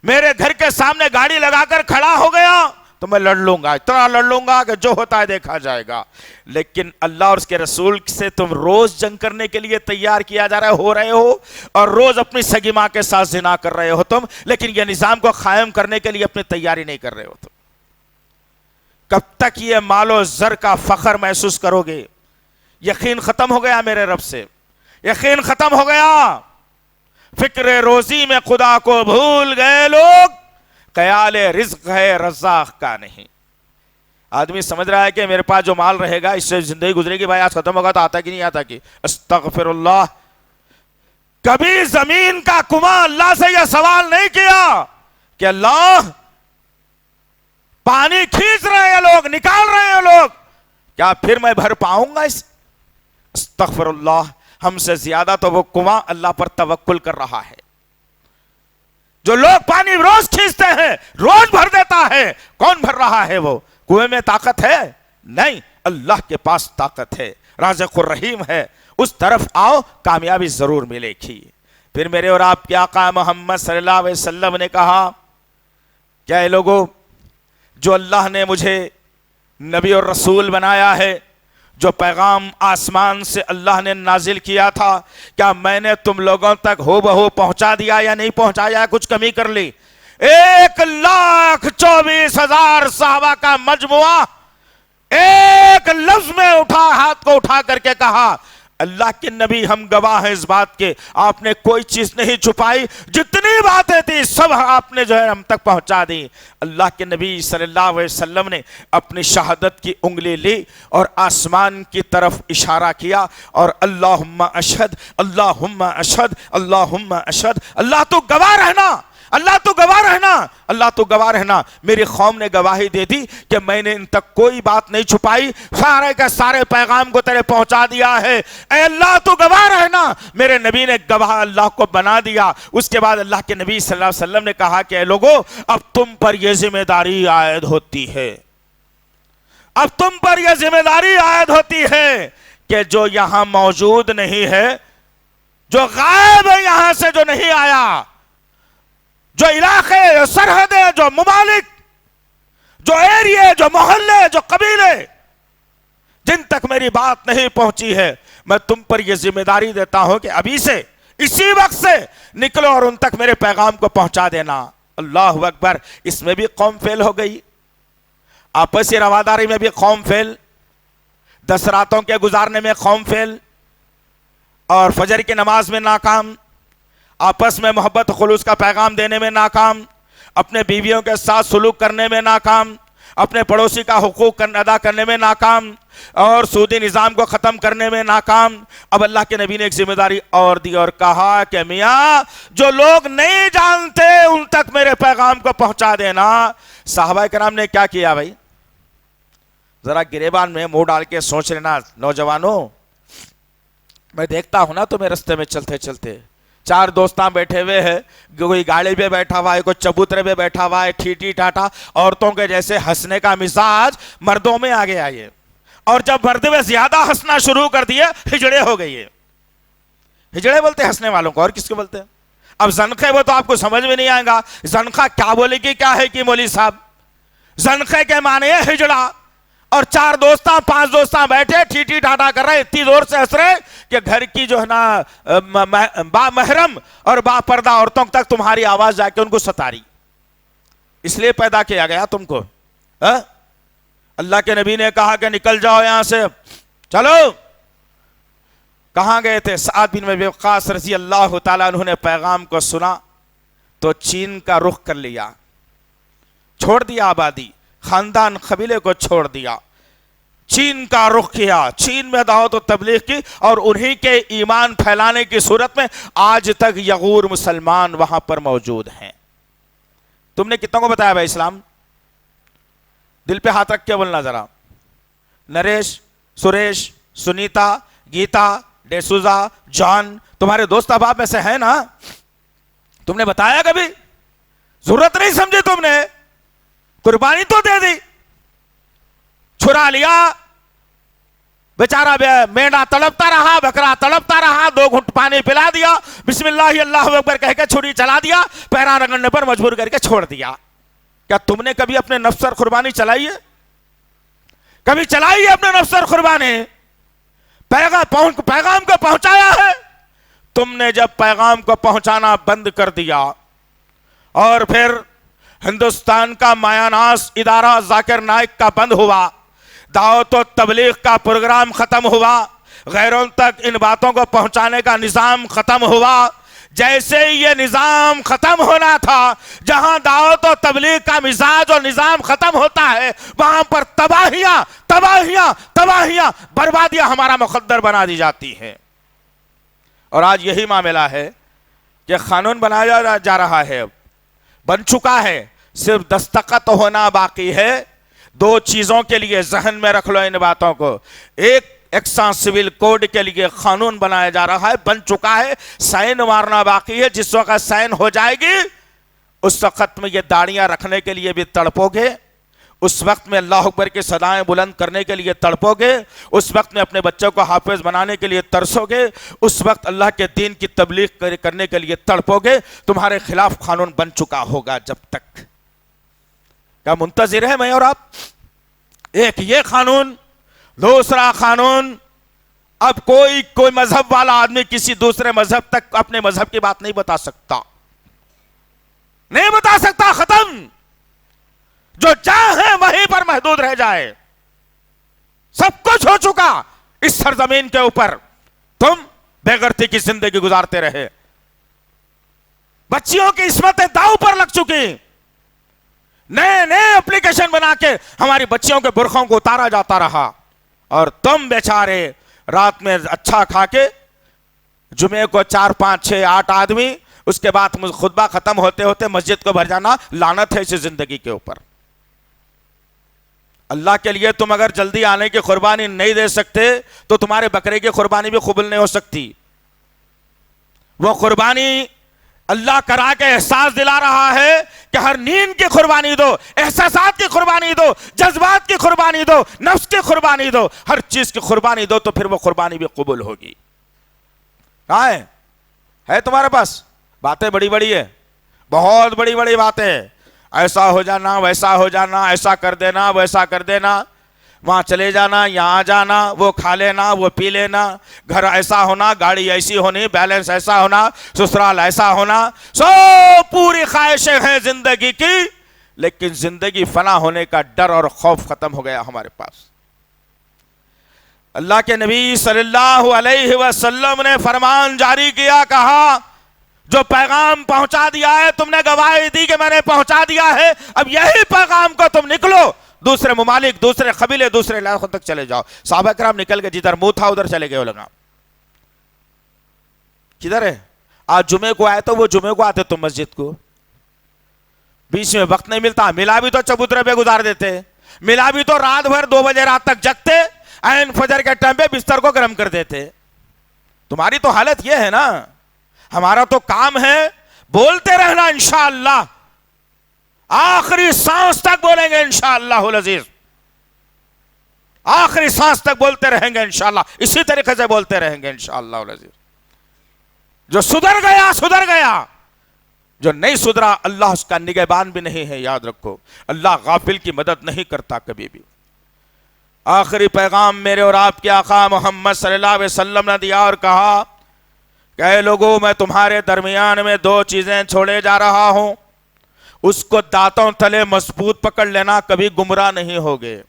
میرے گھر کے سامنے گاڑی لگا کر کھڑا ہو گیا تو میں لڑ لوں گا، اتنا لڑ لوں گا کہ جو ہوتا ہے دیکھا جائے گا۔ لیکن اللہ اور اس کے رسول سے تم روز جنگ کرنے کے لیے تیار کیا جا رہا ہو رہے ہو، اور روز اپنی سگی ماں کے ساتھ زنا کر رہے ہو تم، لیکن یہ نظام کو قائم کرنے کے لیے اپنی تیاری نہیں کر رہے ہو تم۔ کب تک یہ مال و زر کا فخر محسوس کرو گے؟ یقین ختم ہو گیا میرے رب سے، یقین ختم ہو گیا۔ فکر روزی میں خدا کو بھول گئے لوگ، خیال رزق ہے رزاق کا نہیں۔ آدمی سمجھ رہا ہے کہ میرے پاس جو مال رہے گا اس سے زندگی گزرے گی، بھائی آج ختم ہوگا تو آتا کہ نہیں آتا کہ استغفر اللہ۔ کبھی زمین کا کنواں اللہ سے یہ سوال نہیں کیا کہ اللہ پانی کھینچ رہے ہیں لوگ، نکال رہے ہیں لوگ، کیا پھر میں بھر پاؤں گا اس؟ استغفر اللہ۔ ہم سے زیادہ تو وہ کنواں اللہ پر توکل کر رہا ہے۔ جو لوگ پانی روز کھینچتے ہیں، روز بھر دیتا ہے، کون بھر رہا ہے؟ وہ کنویں میں طاقت ہے؟ نہیں، اللہ کے پاس طاقت ہے، رازق الرحیم ہے، اس طرف آؤ، کامیابی ضرور ملے گی۔ پھر میرے اور آپ کے آقا محمد صلی اللہ علیہ وسلم نے کہا کیا اے لوگوں، جو اللہ نے مجھے نبی اور رسول بنایا ہے، جو پیغام آسمان سے اللہ نے نازل کیا تھا، کیا میں نے تم لوگوں تک ہو بہو پہنچا دیا یا نہیں پہنچایا؟ کچھ کمی کر لی؟ 1,24,000 صحابہ کا مجموعہ ایک لفظ میں ہاتھ کو اٹھا کر کے کہا اللہ کے نبی ہم گواہ ہیں اس بات کے، آپ نے کوئی چیز نہیں چھپائی، جتنی باتیں تھی سب آپ نے جو ہے ہم تک پہنچا دی۔ اللہ کے نبی صلی اللہ علیہ وسلم نے اپنی شہادت کی انگلی لی اور آسمان کی طرف اشارہ کیا اور اللہم اشہد، اللہم اشہد، اللہم اشہد، اللہ تو گواہ رہنا، اللہ تو گواہ رہنا، اللہ تو گواہ رہنا۔ میری قوم نے گواہی دے دی کہ میں نے ان تک کوئی بات نہیں چھپائی، سارے کے سارے پیغام کو تیرے پہنچا دیا ہے، اے اللہ تو گواہ رہنا۔ میرے نبی نے گواہ اللہ کو بنا دیا۔ اس کے بعد اللہ کے نبی صلی اللہ علیہ وسلم نے کہا کہ اے لوگو، اب تم پر یہ ذمہ داری عائد ہوتی ہے، اب تم پر یہ ذمہ داری عائد ہوتی ہے کہ جو یہاں موجود نہیں ہے، جو غائب ہے یہاں سے، جو نہیں آیا، جو علاقے، جو سرحدیں، جو ممالک، جو ایریے، جو محلے، جو قبیلے، جن تک میری بات نہیں پہنچی ہے، میں تم پر یہ ذمہ داری دیتا ہوں کہ ابھی سے، اسی وقت سے نکلو اور ان تک میرے پیغام کو پہنچا دینا۔ اللہ اکبر۔ اس میں بھی قوم فیل ہو گئی، آپسی رواداری میں بھی قوم فیل، 10 راتوں کے گزارنے میں قوم فیل، اور فجر کی نماز میں ناکام، آپس میں محبت خلوص کا پیغام دینے میں ناکام، اپنے بیویوں کے ساتھ سلوک کرنے میں ناکام، اپنے پڑوسی کا حقوق ادا کرنے میں ناکام اور سودی نظام کو ختم کرنے میں ناکام. اب اللہ کے نبی نے ایک ذمہ داری اور دی اور کہا کہ میاں جو لوگ نہیں جانتے ان تک میرے پیغام کو پہنچا دینا. صحابہ کرام نے کیا کیا بھائی؟ ذرا گریبان میں منہ ڈال کے سوچ لینا نوجوانوں. میں دیکھتا ہوں نا تمہیں رستے میں چلتے چلتے 4 دوستاں بیٹھے ہوئے ہیں, کوئی گاڑی پہ بیٹھا ہوا ہے, کوئی چبوترے پہ بیٹھا ہوا ہے, ٹھیٹی ٹاٹا. عورتوں کے جیسے ہنسنے کا مزاج مردوں میں آ گیا یہ, اور جب مرد میں زیادہ ہنسنا شروع کر دیے ہجڑے ہو گئی ہے. ہجڑے بولتے ہنسنے والوں کو, اور کس کو بولتے ہیں؟ اب زنخے وہ تو آپ کو سمجھ میں نہیں آئے گا. زنخہ کیا بولے گی کیا ہے کہ مولوی صاحب؟ زنخے کے معنی ہے ہجڑا. اور 4 دوستاں 5 دوستاں بیٹھے ٹھیٹی ٹاٹا کر رہے, اتنی زور سے ہنس رہے کہ گھر کی جو ہے نا با محرم اور با پردہ عورتوں تک تمہاری آواز جا کے ان کو ستاری. اس لیے پیدا کیا گیا تم کو. اللہ کے نبی نے کہا کہ نکل جاؤ یہاں سے, چلو. کہاں گئے تھے؟ سعد بن ابی وقاص رضی اللہ تعالیٰ عنہ نے پیغام کو سنا تو چین کا رخ کر لیا, چھوڑ دیا آبادی, خاندان قبیلے کو چھوڑ دیا, چین کا رخ کیا. چین میں دعوت و تبلیغ کی اور انہی کے ایمان پھیلانے کی صورت میں آج تک یغور مسلمان وہاں پر موجود ہیں. تم نے کتنوں کو بتایا بھائی اسلام؟ دل پہ ہاتھ رکھ کے بولنا ذرا. نریش, سریش, سنیتا, گیتا, ڈیسوزا, جان تمہارے دوست احباب میں سے ہیں نا؟ تم نے بتایا کبھی؟ ضرورت نہیں سمجھی تم نے, قربانی تو دے دی. چھرا لیا بیچارہ, مینڈا تڑپتا رہا, بکرا تڑپتا رہا, 2 گھنٹ پانی پلا دیا, بسم اللہ اللہ اکبر کہہ کے چھری چلا دیا, پیرا رگڑنے پر مجبور کر کے چھوڑ دیا. کیا تم نے کبھی اپنے نفس پر قربانی چلائی ہے؟ کبھی چلائی ہے اپنے نفس پر قربانی؟ پیغام کو پہنچایا ہے؟ تم نے جب پیغام کو پہنچانا بند کر دیا اور پھر ہندوستان کا مایا ناز ادارہ ذاکر نائک کا بند ہوا, دعوت و تبلیغ کا پروگرام ختم ہوا, غیروں تک ان باتوں کو پہنچانے کا نظام ختم ہوا. جیسے ہی یہ نظام ختم ہونا تھا, جہاں دعوت و تبلیغ کا مزاج اور نظام ختم ہوتا ہے وہاں پر تباہیاں تباہیاں تباہیاں بربادیاں ہمارا مقدر بنا دی جاتی ہیں. اور آج یہی معاملہ ہے کہ قانون بنایا جا رہا ہے, بن چکا ہے, صرف دستخط ہونا باقی ہے. 2 چیزوں کے لیے ذہن میں رکھ لو ان باتوں کو. ایک ایکساں سول کوڈ کے لیے قانون بنایا جا رہا ہے, بن چکا ہے, سائن مارنا باقی ہے. جس وقت سائن ہو جائے گی اس وقت میں یہ داڑیاں رکھنے کے لیے بھی تڑپو گے, اس وقت میں اللہ اکبر کی صدائیں بلند کرنے کے لیے تڑپو گے, اس وقت میں اپنے بچوں کو حافظ بنانے کے لیے ترسو گے, اس وقت اللہ کے دین کی تبلیغ کرنے کے لیے تڑپو گے. تمہارے خلاف قانون بن چکا ہوگا. جب تک کیا منتظر ہے میں اور آپ؟ ایک یہ قانون, دوسرا قانون, اب کوئی مذہب والا آدمی کسی دوسرے مذہب تک اپنے مذہب کی بات نہیں بتا سکتا, نہیں بتا سکتا. ختم. جو چاہے وہیں پر محدود رہ جائے. سب کچھ ہو چکا اس سرزمین کے اوپر, تم بے غیرتی کی زندگی گزارتے رہے. بچیوں کی عصمتیں داؤ پر لگ چکی, نئے اپلیکیشن بنا کے ہماری بچیوں کے برقعوں کو اتارا جاتا رہا, اور تم بیچارے رات میں اچھا کھا کے جمعے کو 4 5 6 8 آدمی, اس کے بعد خطبہ ختم ہوتے ہوتے مسجد کو بھر جانا. لعنت ہے اس زندگی کے اوپر. اللہ کے لیے تم اگر جلدی آنے کی قربانی نہیں دے سکتے تو تمہارے بکرے کی قربانی بھی قبول نہیں ہو سکتی. وہ قربانی اللہ کرا کے احساس دلا رہا ہے کہ ہر نیند کی قربانی دو, احساسات کی قربانی دو, جذبات کی قربانی دو, نفس کی قربانی دو, ہر چیز کی قربانی دو, تو پھر وہ قربانی بھی قبول ہوگی. کہاں ہے تمہارے پاس؟ باتیں بڑی بڑی ہے, بہت بڑی بڑی باتیں. ایسا ہو جانا, ویسا ہو جانا, ایسا کر دینا, ویسا کر دینا, وہاں چلے جانا, یہاں جانا, وہ کھا لینا, وہ پی لینا, گھر ایسا ہونا, گاڑی ایسی ہونی, بیلنس ایسا ہونا, سسرال ایسا ہونا. سو پوری خواہشیں ہیں زندگی کی, لیکن زندگی فنا ہونے کا ڈر اور خوف ختم ہو گیا ہمارے پاس. اللہ کے نبی صلی اللہ علیہ وسلم نے فرمان جاری کیا, کہا جو پیغام پہنچا دیا ہے, تم نے گواہی دی کہ میں نے پہنچا دیا ہے, اب یہی پیغام کو تم نکلو دوسرے ممالک، دوسرے قبیلے، دوسرے علاقوں تک چلے جاؤ. صحابہ کرام نکل کے جدھر منہ تھا ادھر چلے گئے. لگا کدھر ہے؟ آج جمعے کو آئے تو وہ جمعے کو آتے تم مسجد کو، بیچ میں وقت نہیں ملتا. ملا بھی تو چبوترے پہ گزار دیتے، ملا بھی تو رات بھر 2 بجے رات تک جگتے، عین فجر کے ٹائم پہ بستر کو گرم کر دیتے. تمہاری تو حالت یہ ہے نا. ہمارا تو کام ہے بولتے رہنا انشاءاللہ، آخری سانس تک بولیں گے انشاءاللہ العزیز، آخری سانس تک بولتے رہیں گے انشاءاللہ، اسی طریقے سے بولتے رہیں گے انشاءاللہ العزیز. جو سدھر گیا سدھر گیا، جو نہیں سدھرا اللہ اس کا نگہبان بھی نہیں ہے. یاد رکھو اللہ غافل کی مدد نہیں کرتا کبھی بھی. آخری پیغام میرے اور آپ کے آقا محمد صلی اللہ علیہ وسلم نے دیا اور کہا کہ اے لوگوں، میں تمہارے درمیان میں 2 چیزیں چھوڑے جا رہا ہوں، اس کو دانتوں تلے مضبوط پکڑ لینا، کبھی گمراہ نہیں ہوگے.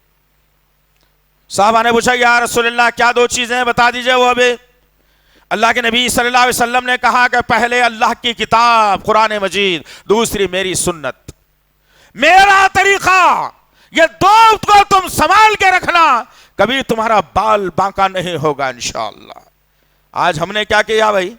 صحابہ نے پوچھا یا رسول اللہ کیا 2 چیزیں بتا دیجئے. وہ ابھی اللہ کے نبی صلی اللہ علیہ وسلم نے کہا کہ پہلے اللہ کی کتاب قرآن مجید، دوسری میری سنت، میرا طریقہ. یہ 2 کو تم سنبھال کے رکھنا، کبھی تمہارا بال باںکا نہیں ہوگا انشاءاللہ. آج ہم نے کیا کیا بھائی؟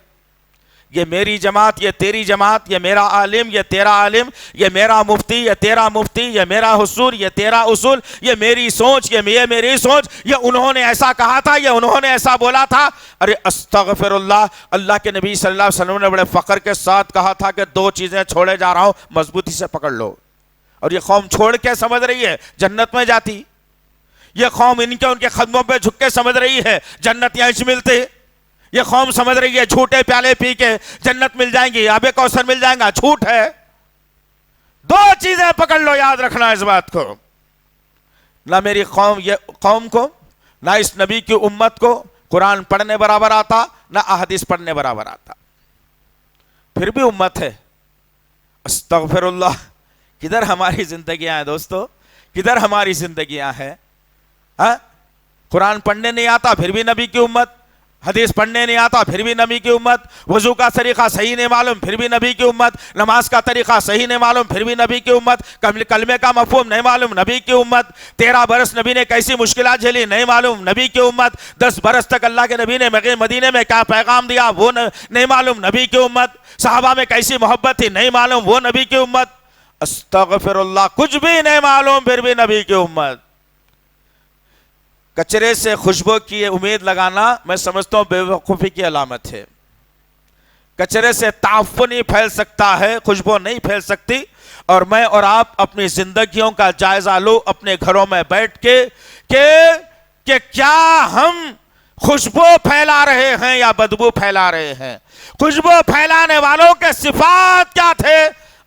یہ میری جماعت، یہ تیری جماعت، یہ میرا عالم، یہ تیرا عالم، یہ میرا مفتی، یہ تیرا مفتی، یہ میرا حصول، یہ تیرا اصول، یہ میری سوچ، یہ میری سوچ، یہ انہوں نے ایسا کہا تھا، یہ انہوں نے ایسا بولا تھا. ارے استغفر اللہ. اللہ کے نبی صلی اللہ علیہ وسلم نے بڑے فخر کے ساتھ کہا تھا کہ 2 چیزیں چھوڑے جا رہا ہوں، مضبوطی سے پکڑ لو. اور یہ قوم چھوڑ کے سمجھ رہی ہے جنت میں جاتی. یہ قوم ان کے قدموں پہ جھک کے سمجھ رہی ہے جنت یہیں سے ملتے. یہ قوم سمجھ رہی ہے جھوٹے پیالے پی کے جنت مل جائیں گی، آب کوثر مل جائیں گا. جھوٹ ہے. 2 چیزیں پکڑ لو، یاد رکھنا اس بات کو. نہ میری قوم کو، نہ اس نبی کی امت کو قرآن پڑھنے برابر آتا، نہ احادیث پڑھنے برابر آتا. پھر بھی امت ہے. استغفر اللہ. کدھر ہماری زندگیاں ہیں دوستو؟ کدھر ہماری زندگیاں ہیں؟ قرآن پڑھنے نہیں آتا پھر بھی نبی کی امت، حدیث پڑھنے نہیں آتا پھر بھی نبی کی امت، وضو کا طریقہ صحیح نہیں معلوم پھر بھی نبی کی امت، نماز کا طریقہ صحیح نہیں معلوم پھر بھی نبی کی امت، کلمے کا مفہوم نہیں معلوم نبی کی امت، 13 برس نبی نے کیسی مشکلات جھیلی نہیں معلوم نبی کی امت، 10 برس تک اللہ کے نبی نے مدینے میں کیا پیغام دیا وہ نہیں معلوم نبی کی امت، صحابہ میں کیسی محبت تھی نہیں معلوم وہ نبی کی امت. استغفر اللہ. کچھ بھی نہیں معلوم پھر بھی نبی کی امت. کچرے سے خوشبو کی امید لگانا میں سمجھتا ہوں بے وقوفی کی علامت ہے. کچرے سے تعفن نہیں پھیل سکتا ہے، خوشبو نہیں پھیل سکتی. اور میں اور آپ اپنی زندگیوں کا جائزہ لو اپنے گھروں میں بیٹھ کے کہ کیا ہم خوشبو پھیلا رہے ہیں یا بدبو پھیلا رہے ہیں. خوشبو پھیلانے والوں کے صفات کیا تھے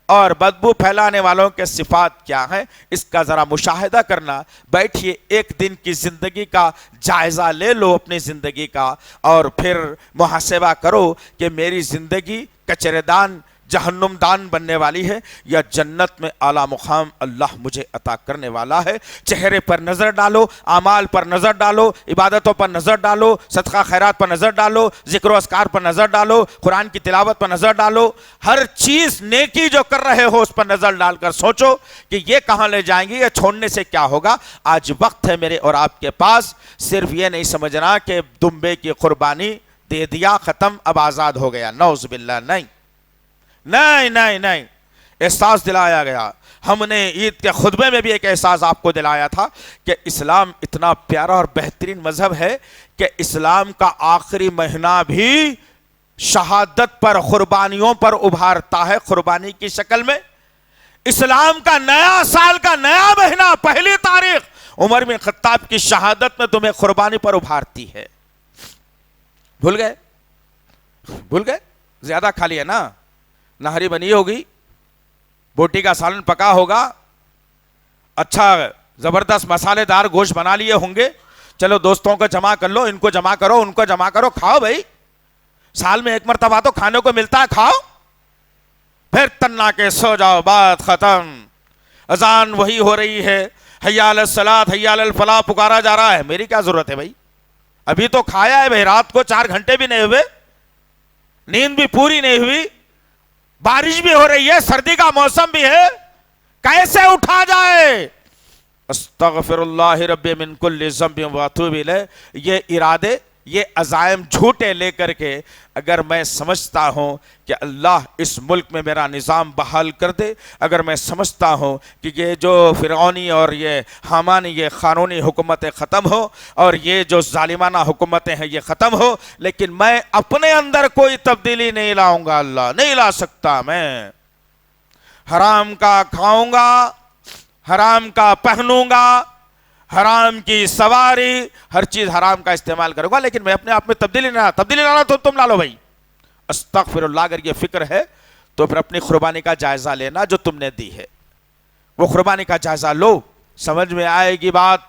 اور بدبو پھیلانے والوں کے صفات کیا ہیں، اس کا ذرا مشاہدہ کرنا. بیٹھیے ایک دن کی زندگی کا جائزہ لے لو اپنی زندگی کا، اور پھر محاسبہ کرو کہ میری زندگی کچرے دان جہنم دان بننے والی ہے یا جنت میں اعلیٰ مقام اللہ مجھے عطا کرنے والا ہے. چہرے پر نظر ڈالو، اعمال پر نظر ڈالو، عبادتوں پر نظر ڈالو، صدقہ خیرات پر نظر ڈالو، ذکر و اذکار پر نظر ڈالو، قرآن کی تلاوت پر نظر ڈالو. ہر چیز نیکی جو کر رہے ہو اس پر نظر ڈال کر سوچو کہ یہ کہاں لے جائیں گی، یہ چھوڑنے سے کیا ہوگا. آج وقت ہے میرے اور آپ کے پاس. صرف یہ نہیں سمجھنا کہ دمبے کی قربانی دے دیا ختم اب آزاد ہو گیا، نعوذ باللہ. نہیں نہیں نہیں، احساس دلایا گیا. ہم نے عید کے خطبے میں بھی ایک احساس آپ کو دلایا تھا کہ اسلام اتنا پیارا اور بہترین مذہب ہے کہ اسلام کا آخری مہینہ بھی شہادت پر، قربانیوں پر ابھارتا ہے قربانی کی شکل میں. اسلام کا نیا سال کا نیا مہینہ 1 تاریخ عمر بن خطاب کی شہادت میں تمہیں قربانی پر ابھارتی ہے. بھول گئے؟ زیادہ کھا لیا نا. نہاری بنی ہوگی، بوٹی کا سالن پکا ہوگا، اچھا زبردست مسالے دار گوشت بنا لیے ہوں گے. چلو دوستوں کو جمع کر لو، ان کو جمع کرو، ان کو جمع کرو، کھاؤ بھائی. سال میں 1 مرتبہ تو کھانے کو ملتا ہے، کھاؤ. پھر تنا کے سو جاؤ، بات ختم. اذان وہی ہو رہی ہے، حی علی الصلاۃ حی علی الفلاح پکارا جا رہا ہے. میری کیا ضرورت ہے بھائی؟ ابھی تو کھایا ہے بھائی، رات کو 4 گھنٹے بھی نہیں ہوئے، نیند بھی پوری نہیں ہوئی، بارش بھی ہو رہی ہے، سردی کا موسم بھی ہے، کیسے اٹھا جائے؟ استغفراللہ ربی من کل ذنب واتوب الیہ، یہ ارادے، یہ عزائم جھوٹے لے کر کے اگر میں سمجھتا ہوں کہ اللہ اس ملک میں میرا نظام بحال کر دے، اگر میں سمجھتا ہوں کہ یہ جو فرعونی اور یہ حامانی یہ قانونی حکومتیں ختم ہو اور یہ جو ظالمانہ حکومتیں ہیں یہ ختم ہو، لیکن میں اپنے اندر کوئی تبدیلی نہیں لاؤں گا، اللہ نہیں لا سکتا، میں حرام کا کھاؤں گا، حرام کا پہنوں گا، حرام کی سواری، ہر چیز حرام کا استعمال کروں گا، لیکن میں اپنے آپ میں تبدیلی نہ، تبدیلی لانا تو تم لا لو بھائی۔ استغفراللہ، اگر یہ فکر ہے تو پھر اپنی قربانی کا جائزہ لینا جو تم نے دی ہے، وہ قربانی کا جائزہ لو، سمجھ میں آئے گی بات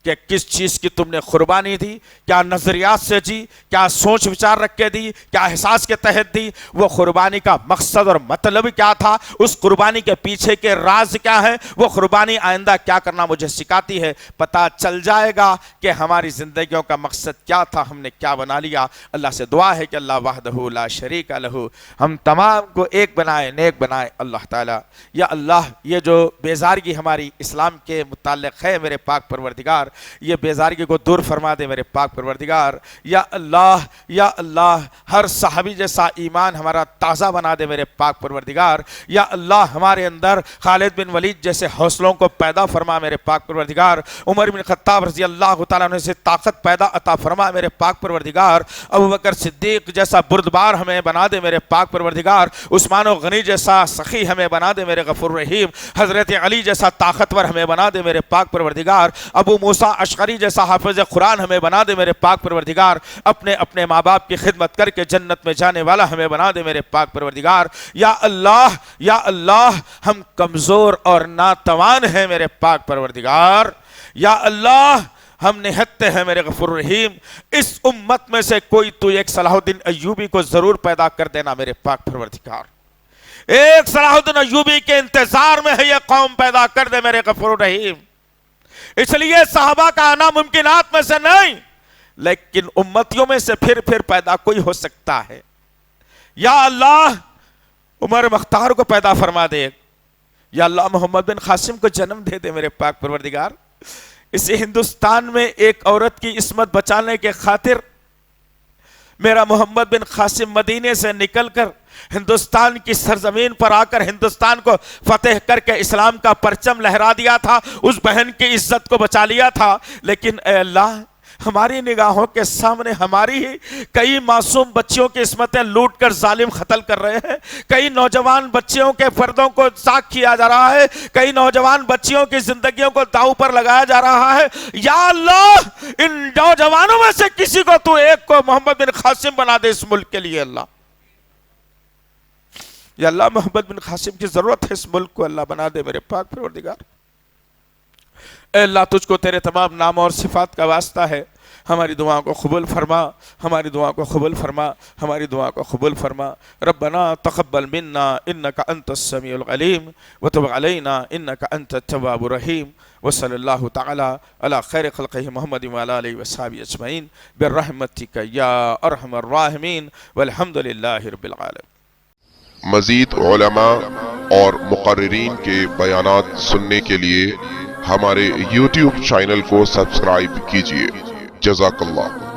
کہ کس چیز کی تم نے قربانی دی، کیا نظریات سے جی، کیا سوچ وچار رکھ کے دی، کیا احساس کے تحت دی، وہ قربانی کا مقصد اور مطلب کیا تھا، اس قربانی کے پیچھے کے راز کیا ہے، وہ قربانی آئندہ کیا کرنا مجھے سکھاتی ہے، پتہ چل جائے گا کہ ہماری زندگیوں کا مقصد کیا تھا، ہم نے کیا بنا لیا۔ اللہ سے دعا ہے کہ اللہ وحدہ لا شریک لہ ہم تمام کو ایک بنائے، نیک بنائے اللہ تعالیٰ۔ یا اللہ، یہ جو بیزارگی ہماری اسلام کے متعلق ہے میرے پاک پروردگار، یہ بیزارگی کو دور فرما دے میرے پاک پروردگار۔ یا اللہ، یا اللہ، ہر صحابی جیسا ایمان ہمارا تازہ بنا دے میرے پاک پروردگار۔ یا اللہ، ہمارے اندر خالد بن ولید جیسے حوصلوں کو پیدا فرما میرے پاک پروردگار۔ عمر بن خطاب رضی اللہ تعالیٰ عنہ سے طاقت پیدا عطا فرما میرے پاک پروردگار۔ ابوبکر صدیق جیسا بردبار ہمیں بنا دے میرے پاک پروردگار۔ عثمان غنی جیسا سخی ہمیں بنا دے میرے غفور رحیم۔ حضرت علی جیسا طاقتور ہمیں بنا دے میرے پاک پروردگار۔ ابو موسیٰ اشعری جیسا حافظ قرآن ہمیں بنا دے میرے پاک پروردگار۔ اپنے ماں باپ کی خدمت کر کے جنت میں جانے والا ہمیں بنا دے میرے پاک پروردگار۔ یا اللہ، یا اللہ، ہم کمزور اور ناتوان ہیں میرے پاک پروردگار۔ یا اللہ، ہم نہتے ہیں میرے غفور رحیم۔ اس امت میں سے کوئی تو ایک صلاح الدین ایوبی کو ضرور پیدا کر دینا میرے پاک پروردگار۔ ایک صلاح الدین ایوبی کے انتظار میں ہے یہ قوم، پیدا کر دے میرے غفور رحیم۔ اس لیے صحابہ کا آنا ممکنات میں سے نہیں، لیکن امتیوں میں سے پھر پیدا کوئی ہو سکتا ہے۔ یا اللہ، عمر مختار کو پیدا فرما دے۔ یا اللہ، محمد بن قاسم کو جنم دے دے میرے پاک پروردگار۔ اسی ہندوستان میں ایک عورت کی عصمت بچانے کے خاطر میرا محمد بن قاسم مدینے سے نکل کر ہندوستان کی سرزمین پر آ کر ہندوستان کو فتح کر کے اسلام کا پرچم لہرا دیا تھا، اس بہن کی عزت کو بچا لیا تھا۔ لیکن اے اللہ، ہماری نگاہوں کے سامنے ہماری ہی کئی معصوم بچیوں کی عصمتیں لوٹ کر ظالم قتل کر رہے ہیں، کئی نوجوان بچیوں کے پردوں کو ساک کیا جا رہا ہے، کئی نوجوان بچیوں کی زندگیوں کو داؤ پر لگایا جا رہا ہے۔ یا اللہ، ان نوجوانوں میں سے کسی کو تو ایک کو محمد بن قاسم بنا دے اس ملک کے لیے اللہ۔ یا اللہ، محمد بن قاسم کی ضرورت ہے اس ملک کو، اللہ بنا دے میرے پاک پروردگار۔ اے اللہ، تجھ کو تیرے تمام نام اور صفات کا واسطہ ہے، ہماری دعاؤں کو قبول فرما، ہماری دعاؤں کو قبول فرما، ہماری دعاؤں کو قبول فرما۔ ربنا تقبل منا انک انت السمیع العلیم وتب علینا انک انت التواب الرحیم، وصلی اللہ تعالی علی خیر خلقہ محمد وعلی آلہ وصحبہ اجمعین برحمتک یا ارحم الراحمین والحمد للہ رب العالمین۔ مزید علماء اور مقررین کے بیانات سننے کے لیے ہمارے YouTube چینل کو سبسکرائب کیجیے۔ جزاک اللہ۔